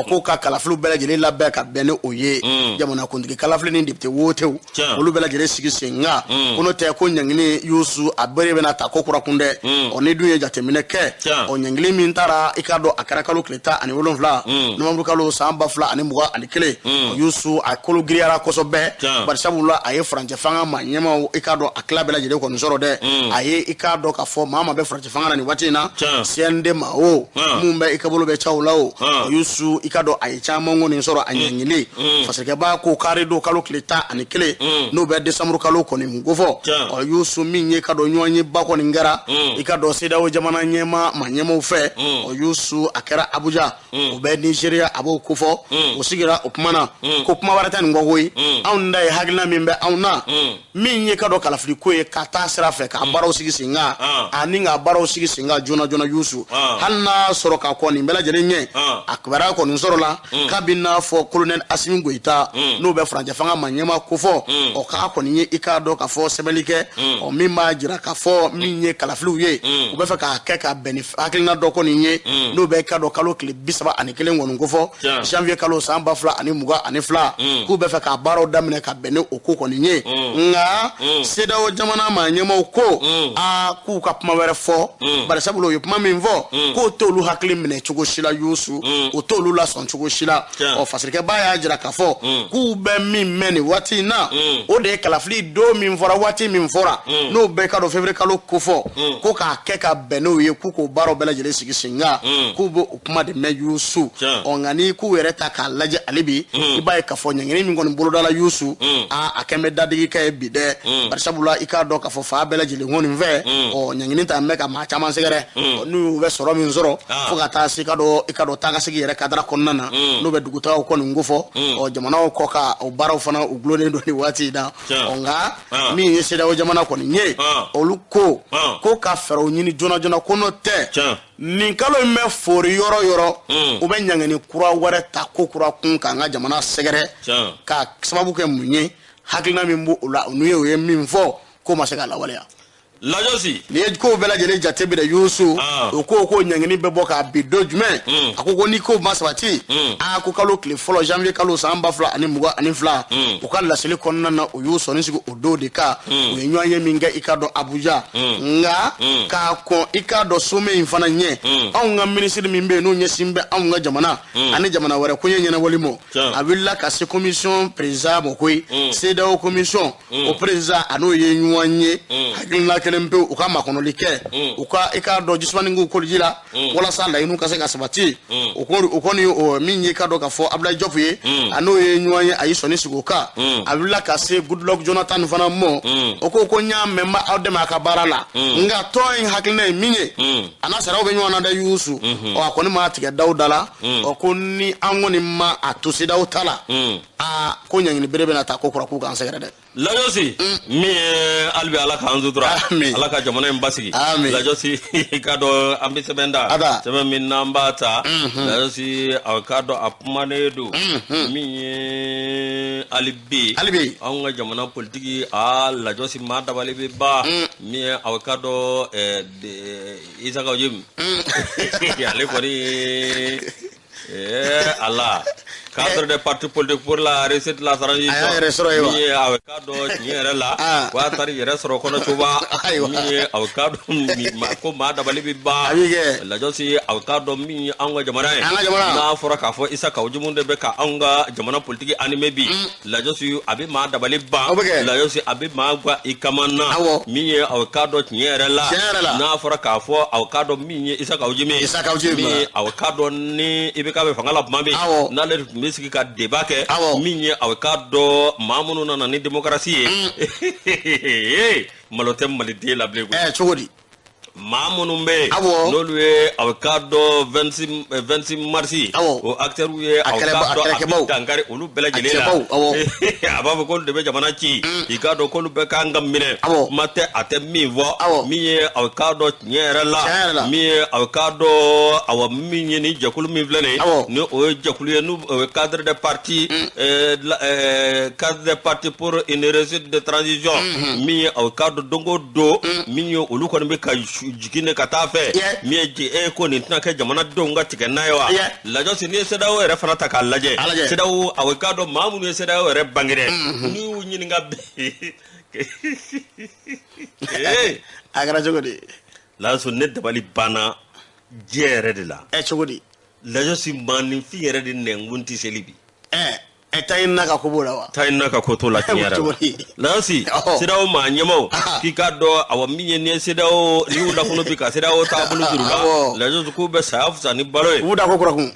ko ka kalafiliw bɛɛ lajɛlen labɛn ka bɛn ni o ye jamanakuntigi kalafili ni député wotew olu bɛɛ lajɛlen sigi sen kan ko n'o tɛ ko ɲɛŋini Youssou a bere bɛna ta ko kura kun dɛ ni dun ye jateminɛ kɛ ɲɛŋini min taara i ka dɔn a kɛra kalo tile 17 novembre kalo san 2021 Youssou a kolo giriyara kosɛbɛ bari sabula a ye farancɛ fanga ma ɲɛmaw i ka dɔn a tila bɛɛ lajɛlen kɔni sɔrɔ dɛ a ye i ka dɔn k'a fɔ maa ma bɛ farancɛ fanga na nin waati in na CND ma o mun bɛ i ka bolo bɛ caw la o Youssou i ka dɔn a ye caman kɔni sɔrɔ a ɲɛŋini fasikɛba ko kari don kalo tile 11 n'o bɛ décembre kalo kɔni mun ko fɔ Youssou min ye i ka dɔn ɲɔgɔn ye ba kɔni kɛra i ka dɔn CEDEAO jamana ɲɛma ma ɲɛmaw fɛ Youssou a kɛra Abuja o bɛ Nigeria a b'o ko fɔ o sigira o kuma na ko kuma wɛrɛ tɛ nin kɔ koyi anw da ye hakilina min bɛ anw na min ye ka dɔn kalafili ko ye ka taa sira fɛ k'a baaraw sigi sen kan ani ka baaraw sigi sen kan joona joona Youssou hali n'a sɔrɔ ka kɔ nin bɛɛ lajɛlen ɲɛ a kibaruya kɔni sɔrɔla k'a bɛ n'a fɔ colonel Asimi Goyita n'o bɛ farancɛ fanga ma ɲɛma ko fɔ k'a kɔni ye i k'a dɔn k'a fɔ sɛbɛnni kɛ min b'a jira k'a fɔ min ye kalafiliw ye u bɛ fɛ k'a kɛ ka bɛn ni hakilina dɔ kɔni ye n'o bɛ i ka dɔn kalo tile 31 kɔni ko fɔ janvier kalo san 2022 k'u bɛ fɛ k'a baaraw daminɛ ka bɛn ni o ko kɔni ye nka CEDEAO jamana ma ɲɛmaw ko k'u ka kuma wɛrɛ fɔ bari sabula u ye kuma min fɔ k'o t'olu hakili minɛ cogo si la Youssou o t'olu lasɔn cogo si la fasirikɛba y'a jira k'a fɔ k'u bɛ min mɛn nin waati in na o de ye kalafili don min fɔra waati min fɔra n'o bɛɛ ka dɔn février kalo ko fɔ ko k'a kɛ ka bɛn n'o ye k'u k'o baaraw bɛɛ lajɛlen sigi sen kan k'u b'o kuma de mɛn Youssou nka ni k'u yɛrɛ ta k'a lajɛ ale bi i b'a ye k'a fɔ ɲɛŋini min kɔni bolodala Youssou a kɛn bɛ dadigi kɛ ye bi dɛ bari sabula i k'a dɔn k'a fɔ fa bɛɛ lajɛlen kɔni fɛ ɲɛŋini ta mɛ filɛ ka maa caman sɛgɛrɛ n'u bɛ sɔrɔ min sɔrɔ fo ka taa se i ka dɔ taa ka segi yɛrɛ kadara kɔnɔna na n'u bɛ dugutagaw kɔni ko fɔ jamanaw kɔ ka o baaraw fana u gulonnen don ni waati in na nka min ye CEDEAO jamana kɔni ye olu ko ka fɛɛrɛw ɲini joona joona ko n'o tɛ nin kalo in bɛ fori yɔrɔ yɔrɔ u bɛ ɲangini kura wɛrɛ ta ko kura kun k'an ka jamana sɛgɛrɛ ka sababu kɛ mun ye hakilina min b'o la n'u ye min fɔ ko ma se ka lawaleya Lajosi ni ye ko bɛɛ lajɛlen jate minɛ Yusu o ko ɲangini bɛ bɔ k'a bi don jumɛn a ko ni ko ma sabati ko kalo tile fɔlɔ janvier kalo san 2022 u ka laseli kɔnɔna na u y'u sɔnni sigi o don de kan u ye ɲɔgɔn ye min kɛ i ka dɔn Abuja nka k'a kɔn i ka dɔn sommet in fana ɲɛ anw ka minisiri min bɛ yen n'o ɲɛsin bɛ anw ka jamana ani jamana wɛrɛ ko ɲɛ ɲɛnabɔli ma a wulila ka se commission président ma koyi CEDEAO commission o président a n'o ye ɲɔgɔn ye hakilina kelen pe u ka makɔnɔli kɛ u ka i ka dɔn jismaningu koliji la walasa laɲiniw ka se ka sabati o kɔni min ye ka dɔn ka fɔ Abdoulaye Diop ye a n'o ye ɲɔgɔn ye a y'i sɔnni sigi o kan a wulila ka se Goodluck Jonathan fana mɔ o ko n y'a mɛn aw dɛmɛ a ka baara la nka tɔn in hakilina ye min ye a n'a saraw bɛ ɲɔgɔn na dɛ Yusu a kɔni ma tigɛ daw da la ko ni an kɔni ma a to CEDEAO ta la ko ɲangini bere bɛna taa ko kura k'u k'an sɛgɛrɛ dɛ Lajosi min ye halibi Ala k'an sutura Ala ka jamana in basigi Lajosi ka dɔn an bɛ sɛbɛn da sɛbɛn min n'an b'a ta Lajosi a ka dɔn a kumanen don min ye halibi anw ka jamana politiki Lajosi maa dabali bɛ ban min ye a ka dɔn Isaka Jim ale kɔni Allah cadre des partis politiques pour la réussite de la transition min ye a ka dɔn tiɲɛ yɛrɛ la k'a taara yɛrɛ sɔrɔ kɔnɔ coba min ye a ka dɔn ko maa dabali bɛ ban Lajosi a ka dɔn min ye anw ka jamana ye n'a fɔra k'a fɔ Isaka Jim de bɛ ka anw ka jamana politiki animé bi Lajosi a bɛ maa dabali ban Lajosi a bɛ maa gwa i kama na min ye a ka dɔn tiɲɛ yɛrɛ la n'a fɔra k'a fɔ a ka dɔn min ye Isaka Jim min ye a ka dɔn ni i bɛ k'a bɛ fanga la tuma min n'ale tun bɛ sigi ka débat kɛ min ye a ka dɔn maa minnu nana ni démocratie ye malo tɛ maliden la bilen koyi cogo di maa minnu bɛ yen n'olu ye a ka dɔn 26 mars o acteurs ye a ka dɔn a bɛ dankari olu bɛɛ lajɛlen la a b'a fɔ k'olu de bɛ jamana ci i ka dɔn k'olu bɛɛ kan ka minɛ kuma tɛ a tɛ min fɔ min ye a ka dɔn tiɲɛ yɛrɛ la min ye a ka dɔn min ye ni jɛkulu min filɛ nin ye ni o ye jɛkulu ye n'o ye cadre des partis pour une réussite de transition min ye a ka dɔn don o don min ye olu kɔni bɛ ka jigin ka taa fɛ min ye ko nin tɛna kɛ jamanadenw ka tigɛ n'a ye wa Lajosi ni ye CEDEAO yɛrɛ fana ta k'a lajɛ CEDEAO a ka dɔn maa minnu ye CEDEAO yɛrɛ bange dɛ n'i y'u ɲininka a kɛra cogo di Lajosi ne dabali banna diɲɛ yɛrɛ de la cogo di Lajosi maaninfin yɛrɛ de nɛnkun tɛ seli bi tayina ka ko b'o la wa tayina ka ko t'o la tiɲɛ yɛrɛ la Lajosi CEDEAO maa ɲɛmaw k'i k'a dɔn min ye ni ye CEDEAO ni y'u lakunu bi ka CEDEAO taabolo juru la Lajosi k'u bɛ saya fisa ni balo ye u da ko kura kun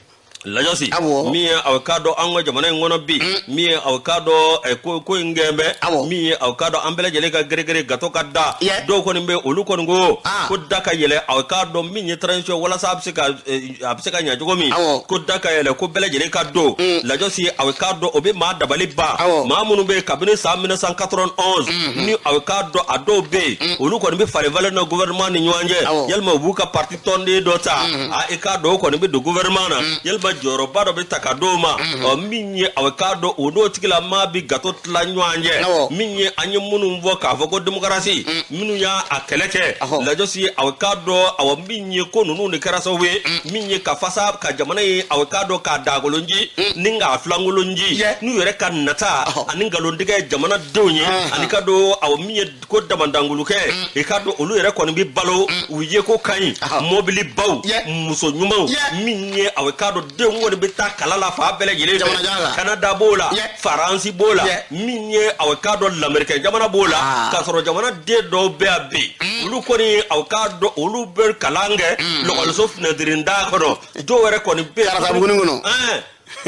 Lajosi min ye a ka dɔn an ka jamana in kɔnɔ bi min ye a ka dɔn ko in gɛnbɛ min ye a ka dɔn an bɛɛ lajɛlen ka gɛrɛgɛrɛ gato ka da dɔw kɔni bɛ olu kɔni ko da ka yɛlɛ a ka dɔn min ye transition walasa a bɛ se ka ɲɛ cogo min ko da ka yɛlɛ ko bɛɛ lajɛlen ka don Lajosi a ka dɔn o bɛ maa dabali ban maa minnu bɛ yen kabini san 1991 ni a ka dɔn a dɔw bɛ yen olu kɔni bɛ falen falen na gouvernement ni ɲɔgɔn cɛ yalima u b'u ka parti tɔnden dɔ ta i ka dɔn o kɔni bɛ don gouvernement na yalima jɔyɔrɔba dɔ bɛ ta ka d'o ma min ye a ka dɔn o n'o tigila maa bi gato tila ɲɔgɔn cɛ min ye an ye minnu fɔ k'a fɔ ko démocratie minnu y'a kɛlɛ kɛ Lajosi a ka dɔn min ye ko ninnu de kɛra sababu ye min ye ka fasa ka jamana ye a ka dɔn k'a dagolonji ni k'a filankolonji n'u yɛrɛ ka nata ani nkalontigɛ jamanadenw ye ani ka dɔn min ye ko damandangolukɛ i ka dɔn olu yɛrɛ kɔni bɛ balo u ye ko ka ɲi mobili baw muso ɲumanw min ye a ka dɔn denw kɔni bɛ taa kala la fa bɛɛ lajɛlen Canada b'o la Faransi b'o la min ye a ka dɔn l'Amérique jamana b'o la k'a sɔrɔ jamana den dɔw bɛ yan bi olu kɔni a ka dɔn olu bɛ kalan kɛ lɔgɔliso finɛdirinda kɔnɔ dɔw yɛrɛ kɔni bɛ yen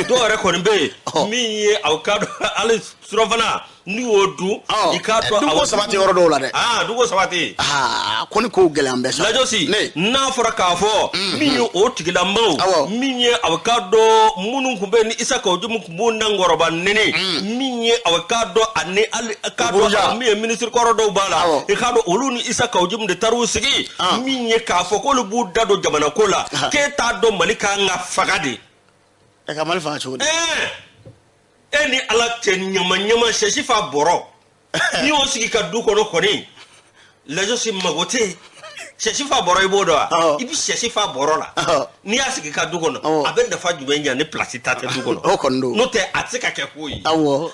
do re ko nbe mi ye avocado ale surofana ni odu ikato dugo sabati yoro do la de dugo sabati koni ko gele ambe so la josi na fora ka fo mi yo o tigila maw mi ye avocado munun kumbe ni isaka ojum kumbu nangoro ba nene mi ye avocado ani al akado mi ye ministre koro do bala ikado olu ni isaka ojum de taru sigi mi ye ka fo ko lu bu dado jamana kola ke ta do malika nga fagade e ka mal fa chudi eni ala ten nyama sheshifa boro ni o sigi ka du kono koni lejo si magote sheshifa boro ibodo ibi sheshifa boro la ni asigi ka du kono abenda fa jubenya ni placita te du kono no te atika ke koyi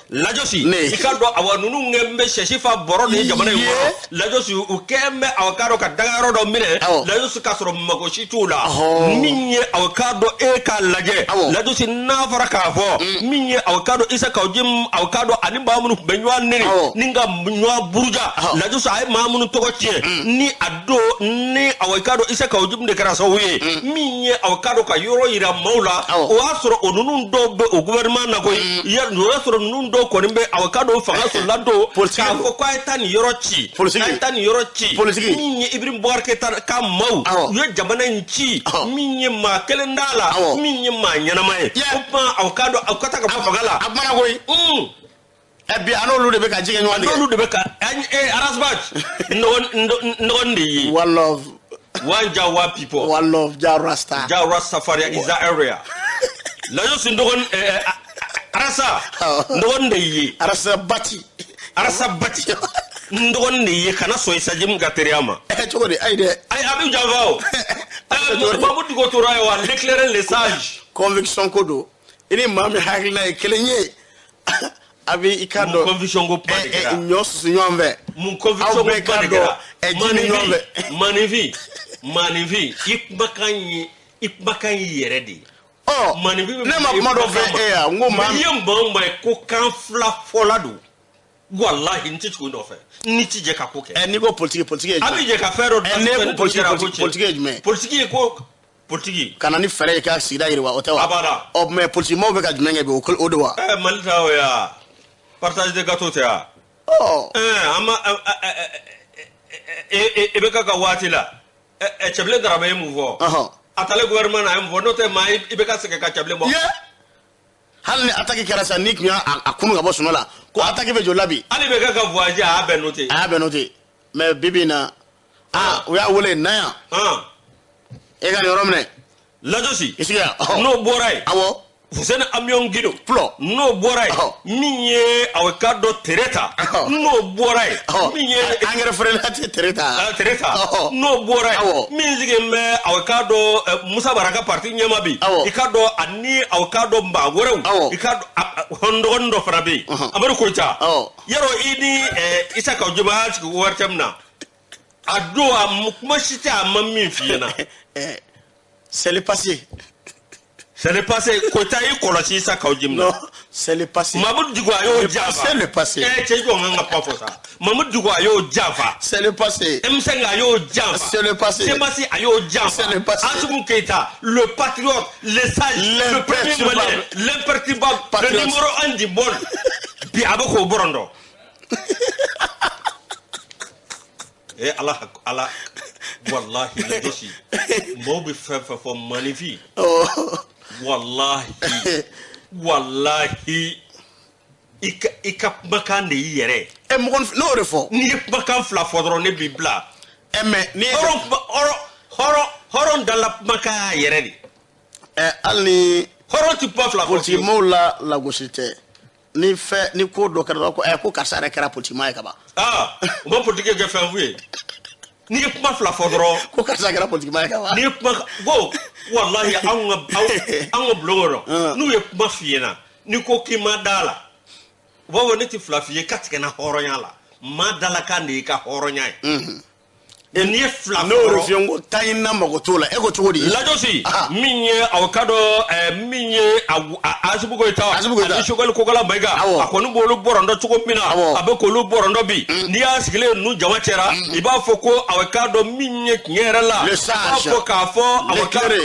lejo si ikado awanunu ngembe sheshifa boro ni jamana ibodo lejo si ukeme awakaro ka dagaro do mine lejo si kasoro magoshi tula minye awakado e ka laje lejo si na fara ka fo minye awakado isa ka ojim awakado ani ba munu benwa nene ninga nywa buruja lejo sa ay mamunu togotie ni ado ni awakado isa ka ojim de kara so wi minye awakado ka yoro ira maula o asoro onunun do be o gouvernement na koy ya no asoro nun do ko nimbe awakado fanga so lado ka ko kwa tani yoro chi tani yoro chi minye ibrim borke tar ka mau yo jamana nchi minye ma kelendala minye ma nyana mai opa avocado akata ka fagala abana koy ebi anolu de be ka jige nywande anolu de be ka arasbach no ndi one love one Jawa people one love Rasta faria is that area la yo sindogon arasa ndogon ndi arasa bati ndogon ni kana so isajim gateriama chogode ay abi javao babu digo to rayo wa l'éclairer les sages conviction kodo ini mami hakila kelenye abi ikado conviction go padira nyosu nyombe mun conviction go padira manivi ikbakanyi yeredi manivi ne ma kuma do fe ngoma yemba mba ko kan fla folado wallahi nti tiko ndo fe niti je ka ko ke ni go politique abi je ka fero ne politique kana ni fere ka sida yiri wa otewa abada me politique mo be ka jumenge be o do wa malta o ya partage de gâteau te ya ama be ka watila cheble darabe mu vo atale gouvernement na mu vo no te mai be ka se ka cheble mo halne ataki karasa nik nya akunu ga bosuno la ko ataki be jolabi ali be ka voyager a benote me bibina we are wole na e ga yoromne la josi isiya no boray awo fusena amion gido plo no boray minye awakado tereta no boray minye angere frelati tereta no boray minzige me awakado Musa Baraka parti nyamabi ikado ani awakado mbagore ikado hondo frabi amaro koita yaro ini isaka ojuma ko wartamna ado amkumashita amami fiena c'est le passé kota yi kolosi isaka ojimna non c'est le passé Mamadou Digo ayo java c'est le passé chejo nganga pafosa Mamadou Digo ayo java c'est le passé Msenga ayo java c'est le passé Semasi ayo java c'est le passé Assimi Keita le patriote le sage le premier malien l'imperturbable le numéro 1 du monde bi abako borondo Allah wallahi la dosi mobi fa manifi wallahi ika makan de yere mon no refo ni makan fla fodro ne bibla mais ni horon dalla maka yere di alni horon tu pas fla politique mo la gauchité ni fait ni ko do kara ko kasare kara politique mai kaba mon politique ge fa voué ni kuma fla fodro ko kasare kara politique mai kaba ni kuma go wallahi an blogoro nu ye kuma fiena ni ko kima dala wawo ne ti fla fiye katike na horonya la ma dala kan ni ka horonya ni fla no refiongo tayina magotola ego tugodi la dosi minye avocado minye azubugo ita ani shogol ko gala bayga akonu bolu borondo tugo mina abeko lu borondo bi ni asikile nu jamatera iba foko avocado minye nyerela le sage ko ka fo avocado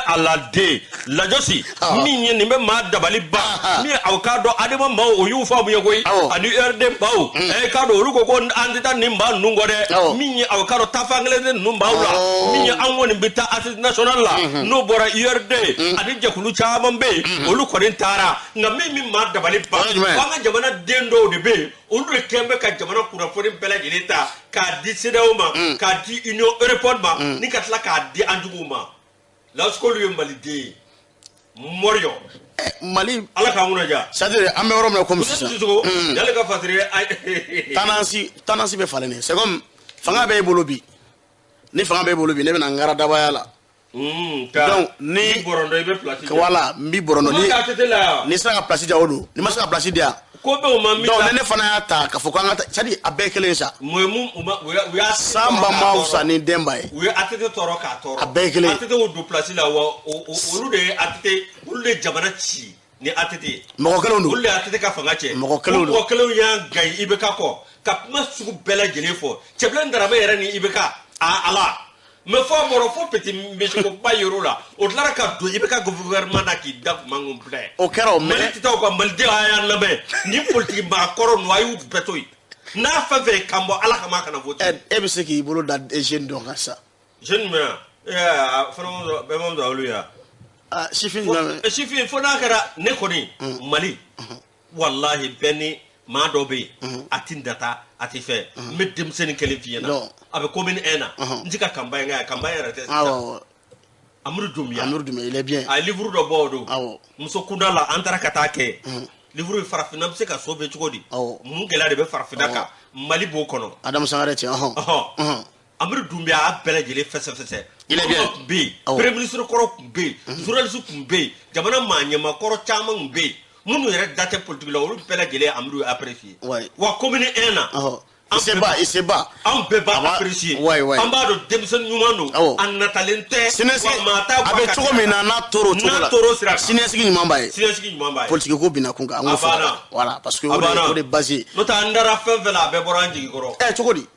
ala de lajosi min ye nin bɛ maa dabali ban min aw k'a dɔn adama maaw o y'u faamu ye koyi ani RD baw k'a dɔn olu ko ko an tɛ taa nin ba ninnu kɔ dɛ min ye aw k'a dɔn taafangelen de ninnu baw la min ye an kɔni bɛ taa Assise nationale la n'o bɔra URD ani jɛkulu caman bɛ yen olu kɔni taara nka min maa dabali ban an ka jamana den dɔw de bɛ yen olu de kɛn bɛ ka jamana kunnafoni bɛɛ lajɛlen ta k'a di CEDEAO ma k'a di Union Européenne ma ni ka tila k'a di an juguw ma laskolu ye maliden ye mɔriyɔ Mali ala k'an kunna ja c'est-à-dire an bɛ yɔrɔ min na komi sisan yali ka fasiri tanansi bɛ falen c'est comme fanga bɛ e bolo bi ni fanga bɛ e bolo bi ne bɛna n gara dabaya la donc ni bɔrɔndɔ i bɛ place voilà n bi bɔrɔndɔ ni sera ka place di yan o don ni ma se ka place di yan ko bɛ o ma min donc ne fana y'a ta k'a fɔ ko an ka taa c'est-à-dire a bɛɛ kelen sa u y'a Samba ma wusa ni Demba ye u ye ATT tɔɔrɔ k'a tɔɔrɔ a bɛɛ kelen ATT y'o don place la wa olu de ye ATT olu de ye jamana ci ni ATT ye mɔgɔ kelenw don olu de ye ATT ka fanga cɛ mɔgɔ kelenw don mɔgɔ kelenw y'an gayi IBK kɔ ka kuma sugu bɛɛ lajɛlen fɔ Cɛbilen Darame yɛrɛ ni IBK ala mais fɔ a bɔra fo petit misigo ba yɔrɔ la o tilara ka don IBK gouvernement na k'i da kuma kun filɛ o kɛra o Mali tɛ taa u ka Malidenw a y'an lamɛn ni politique maakɔrɔ ninnu a y'u bɛɛ to yen n'a fɛn fɛn kan bɔ ala kama a kana voter e bɛ se k'i bolo da jeune dɔ kan sa jeune min fana bɛɛ ma sɔn olu ya sifin sifin fo n'a kɛra ne kɔni Mali wallahi bɛɛ ni maa dɔ bɛ yen a ti data a ti fɛ n bɛ denmisɛnnin kelen f'i ɲɛna a bɛ commune 1 na n ti ka campagne kɛ campagne yɛrɛ tɛ sisan Amadu Dunbiya il est bien a ye livre dɔ bɔ o don muso kunda la an taara ka taa kɛ livre ye farafinna bɛ se ka sauver cogo di mun gɛlɛya de bɛ farafinna kan Mali b'o kɔnɔ Adamu Sangare cɛ Amadu Dunbiya a bɛɛ lajɛlen fɛsɛfɛsɛ il est bien kun bɛ yen premier ministre kɔrɔ kun bɛ yen journaliste kun bɛ yen jamana maa ɲɛmaakɔrɔ caman kun bɛ yen minnu yɛrɛ da tɛ politique la olu bɛɛ lajɛlen Amadu ye apprécié wa commune 1 na il se bat an bɛɛ b'a apprécié an b'a dɔn denmisɛnnin ɲuman don a natalen tɛ wa maa t'a a bɛ cogo min na n'a tora o cogo la sira kan siniɲɛsigi ɲuman b'a ye siniɲɛsigi ɲuman b'a ye politique ko binna kun kan an k'o fɔ voilà parce que o de base n'o tɛ an dara fɛn fɛn la a bɛɛ bɔra an jigi kɔrɔ cogo di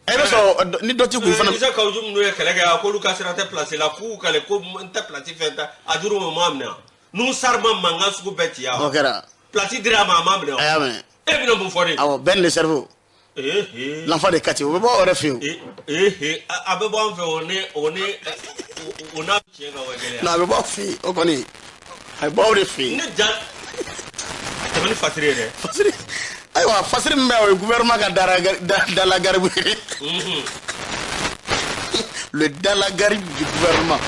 e bɛ sɔrɔ ni dɔ ti kun fana Isa Kawuju minnu ye kɛlɛ kɛ k'olu ka sira tɛ place la k'u kale ko n tɛ place fɛn ta a juru ma minɛ n'u sari ma mankan sugu bɛɛ ci yan o kɛra place dira a ma a ma minɛ a y'a mɛn e bɛna mun fɔ de awɔ Ben le cerveau l'enfant de Kati o bɛ bɔ o yɛrɛ fɛ yen a bɛ bɔ an fɛ o n'a tiɲɛ ka wa gɛlɛya non a bɛ bɔ fɛ yen o kɔni a bɛ bɔ o de fɛ yen ne ja a tɛmɛ ni Fasiri ye dɛ Fasiri ayiwa Fasiri min bɛ o ye gouvernement ka dala garibu ye le dala garibu du gouvernement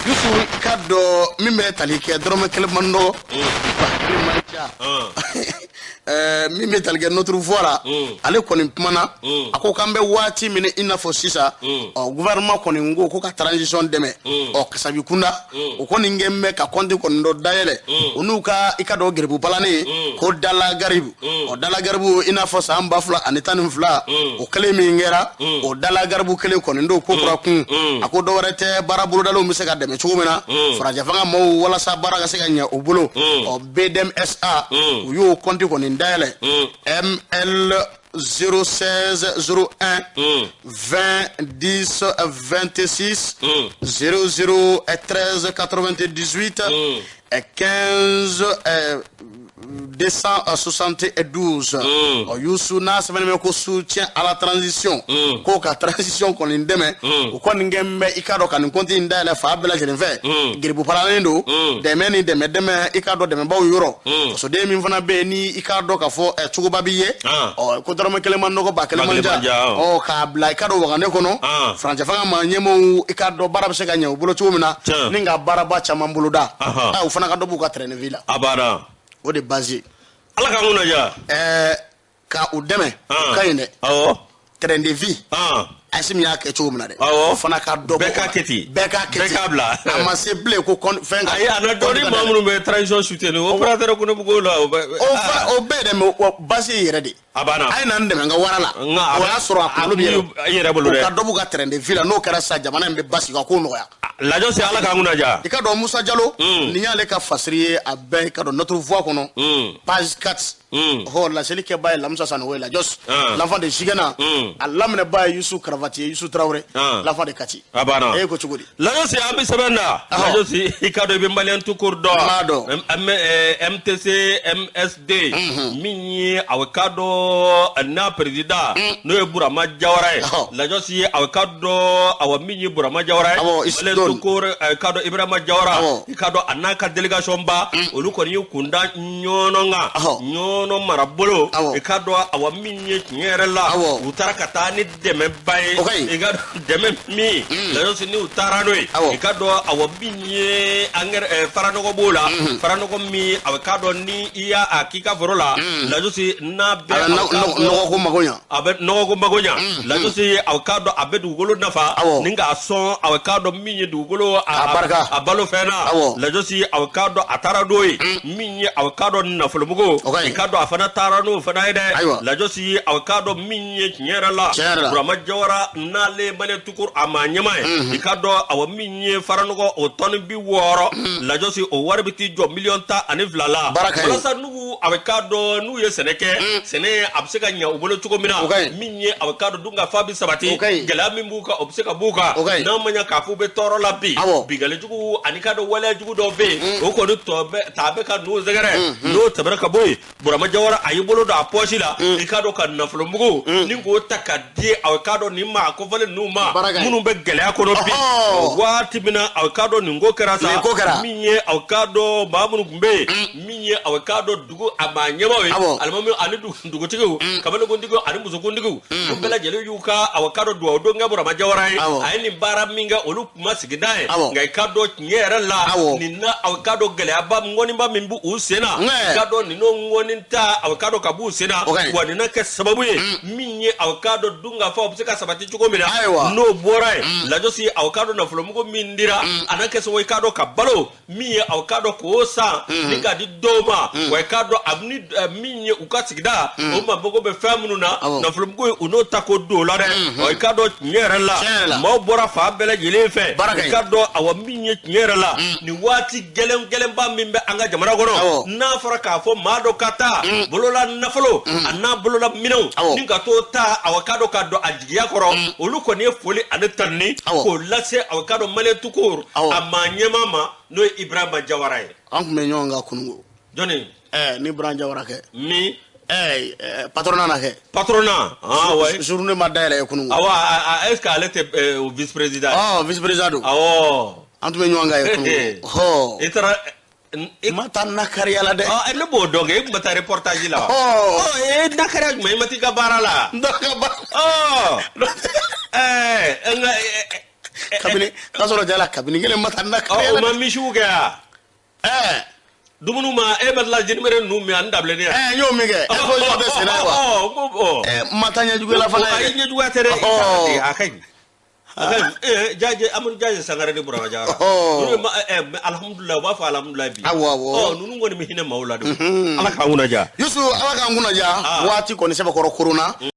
Yusu ka dɔ min bɛ tali kɛ dɔrɔmɛ kelen man nɔgɔ min bɛ tali kɛ notre voix la ale kɔni kumana a ko k'an bɛ waati min i n'a fɔ sisan gouvernement kɔni ko ko ka transition dɛmɛ Kasabi kunda o kɔni kɛn bɛ ka compte kɔni dɔ dayɛlɛ o n'u ka i ka dɔ garibu balani ko dala garibu dala garibu i n'a fɔ san 2012 o kelen min kɛra o dala garibu kelen kɔni do ko kura kun a ko dɔ wɛrɛ tɛ baara bolodalenw bɛ se ka dɛmɛ cogo min na farajɛ fanga maaw walasa baara ka se ka ɲɛ u bolo BDMSA u y'o compte kɔni dayɛlɛ ML 01601 20 10 26 00 13 98 15 272 Youssou n'a sɛbɛnnen ko soutien à la transition ko ka transition kɔni dɛmɛ o kɔni kɛn bɛ i ka dɔn ka nin compte in dayɛlɛ fa bɛɛ lajɛlen fɛ geribu paralen don dɛmɛ ni dɛmɛ i ka dɔn dɛmɛbaw yɔrɔ fasoden min fana bɛ yen ni i ka dɔn ka fɔ cogoba b'i ye ko dɔrɔmɛ kelen ma nɔgɔ ba kelen man ja k'a bila i ka dɔn wagane kɔnɔ farancɛ fanga ma ɲɛmaaw i ka dɔn baara bɛ se ka ɲɛ u bolo cogo min na ni ka baaraba caman boloda u fana ka dɔ b'u ka terrain vie la o de base ala ka mun lajɛ ka u dɛmɛ ka ɲi dɛ terrain de vie Asim y'a kɛ cogo min na dɛ o fana ka dɔ bɛɛ ka kɛ ten bɛɛ ka kɛ ten bɛɛ ka bila a ma se bilen ko fɛn ka ayi a na dɔn ni maa minnu bɛ transition soutenir opérateur ko ne b'o la o bɛɛ dɛ mais base ye yɛrɛ de a banna a ye na n dɛmɛ n ka wara la o y'a sɔrɔ a kunkolo bɛ yɛrɛ bolo dɛ ka dɔ b'u ka terrain de vie la n'o kɛra sisan jamana in bɛ basigi ka ko nɔgɔya lajo si ala k'an kunna ja i ka dɔn Musa Jalo ni y'ale ka fasiri ye a bɛɛ ka dɔn notre voix kɔnɔ page 4 laseli kɛba ye Lamusa Sanogo Lajos l'enfant de Ziguinna a laminɛba ye Youssou Karavati Youssou Traoré l'enfant de Kati a banna e ko cogo di lajo si an bɛ sɛbɛn da lajo si i ka dɔn i bɛ maliyɛn tukur dɔn MTC MSD min ye a ka dɔn n'a président n'o ye Burama Jawara ye lajo si a ka dɔn a min ye Burama Jawara ye maliyɛn tukur a ka dɔn Ibrahima Jawara i ka dɔn a n'a ka délégation ba olu kɔni y'u kunda ɲɔnɔ kan ɲɔnɔ marabolo i ka dɔn a min ye tiɲɛ yɛrɛ la u taara ka taa ni dɛmɛba ye i ka dɛmɛ min lajo si ni u taara n'o ye i ka dɔn a min ye engrais faranɔgɔ b'o la faranɔgɔ min a ka dɔn ni i y'a k'i ka foro la lajo si n'a bɛ nɔgɔko mago ɲa a bɛ nɔgɔko mago ɲa lajo si a ka dɔn a bɛ dugukolo nafa ni k'a sɔn a ka dɔn min ye dugukolo a balo fɛn na lajo si a ka dɔn a taara n'o ye min ye a ka dɔn nafolomugu i ka dɔn a fana taara n'o fana ye dɛ lajo si a ka dɔn min ye tiɲɛ yɛrɛ la Burama Jawara n'ale maliyɛn tukur a ma ɲɛma ye i ka dɔn a min ye faranɔgɔ o tɔni 60 lajo si o wari bɛ t'i jɔ 12 la walasa n'u a bɛ ka dɔn n'u ye sɛnɛ kɛ sɛnɛ a bɛ se ka ɲɛ u bolo cogo min na min ye a bɛ ka dɔn dunkafa bɛ sabati gɛlɛya min b'u kan o bɛ se ka b'u kan n'a ma ɲɛ k'a fɔ u bɛ tɔɔrɔ la bi bigalijugu ani ka dɔn waleyajugu dɔw bɛ yen o kɔni t'a bɛ ka n'o sɛgɛrɛ n'o tɛmɛna ka bɔ yen Burama Jawara a y'i bolo don a pɔsi la i ka dɔn ka nafolomugu ni k'o ta ka di a ka dɔn nin maa kɔfɔlen ninnu ma minnu bɛ gɛlɛya kɔnɔ bi waati min na a ka dɔn nin ko kɛra sa min ye a ka dɔn maa minnu tun bɛ yen min ye a ka dɔn dugu a maa ɲɛmaw ye alimami ani dugutigiw kamalekuntigiw ani musokuntigiw u bɛɛ lajɛlen y'u ka a ka dɔn dugawu don kɛ Burama Jawara ye a ye nin baara min kɛ olu tun ma sigi n'a ye nka i ka dɔn tiɲɛ yɛrɛ la nin na a ka dɔn gɛlɛyaba ŋɔniba min b'u sen na i ka dɔn nin n'o ŋɔni ta a ka dɔn ka b'u sen na wa nin na kɛ sababu ye min ye a ka dɔn dunkafa o bɛ se ka sabati cogo min na n'o bɔra ye lajo si a ka dɔn nafolomugu min dira a na kɛ sababu i ka dɔn ka balo min ye a ka dɔn k'o san ni ka di dɔw ma wa i ka dɔn a ni min ye u ka sigida o mago bɛ fɛn minnu na nafolomugu ye u n'o ta ko don o la dɛ wa i ka dɔn tiɲɛ yɛrɛ la maaw bɔra fa bɛɛ lajɛlen fɛ i ka dɔn a min ye tiɲɛ yɛrɛ la nin waati gɛlɛnba min bɛ an ka jamana kɔnɔ n'a fɔra k'a fɔ maa dɔ ka taa bolola nafolo a n'a bolola minɛnw ni ka t'o ta a ka dɔn ka don a jigiya kɔrɔ olu kɔni ye foli ani tanni k'o lase a ka dɔn maliyɛn tukur a maa ɲɛma ma n'o ye Ibrahima Jawara ye an tun bɛ ɲɔgɔn kan kunungo jɔnni ni Burama Jawara kɛ min patronat na kɛ patronat journée ma dayɛlɛ ye kunungo est-ce que ale tɛ vice président vice président don an tun bɛ ɲɔgɔn kan ye kunungo i taara i ma taa nakariya la dɛ ne b'o dɔn kɛ i tun bɛ taa reportage la wa nakariya jumɛn i ma t'i ka baara la kabini k'a sɔrɔ jala kabini kelen ma taa nakariya la o ma misiw kɛ yan dumuni ma e bɛ la jenimere ninnu min ani dabilen ya n y'o min kɛ ko yɔrɔ bɛ senna wa ma taa ɲɛjuguya la fana ayi ɲɛjuguya tɛ dɛ a ka ɲi jaje Amadu Jaje Sangare ni Burama Jawara alhamdulillah u b'a fɔ alhamdulillah bi ninnu kɔni bɛ hinɛ maaw la de Ala k'an kunnaja Youssou Ala k'an kunnaja waati kɔni sɛbɛkɔrɔ korona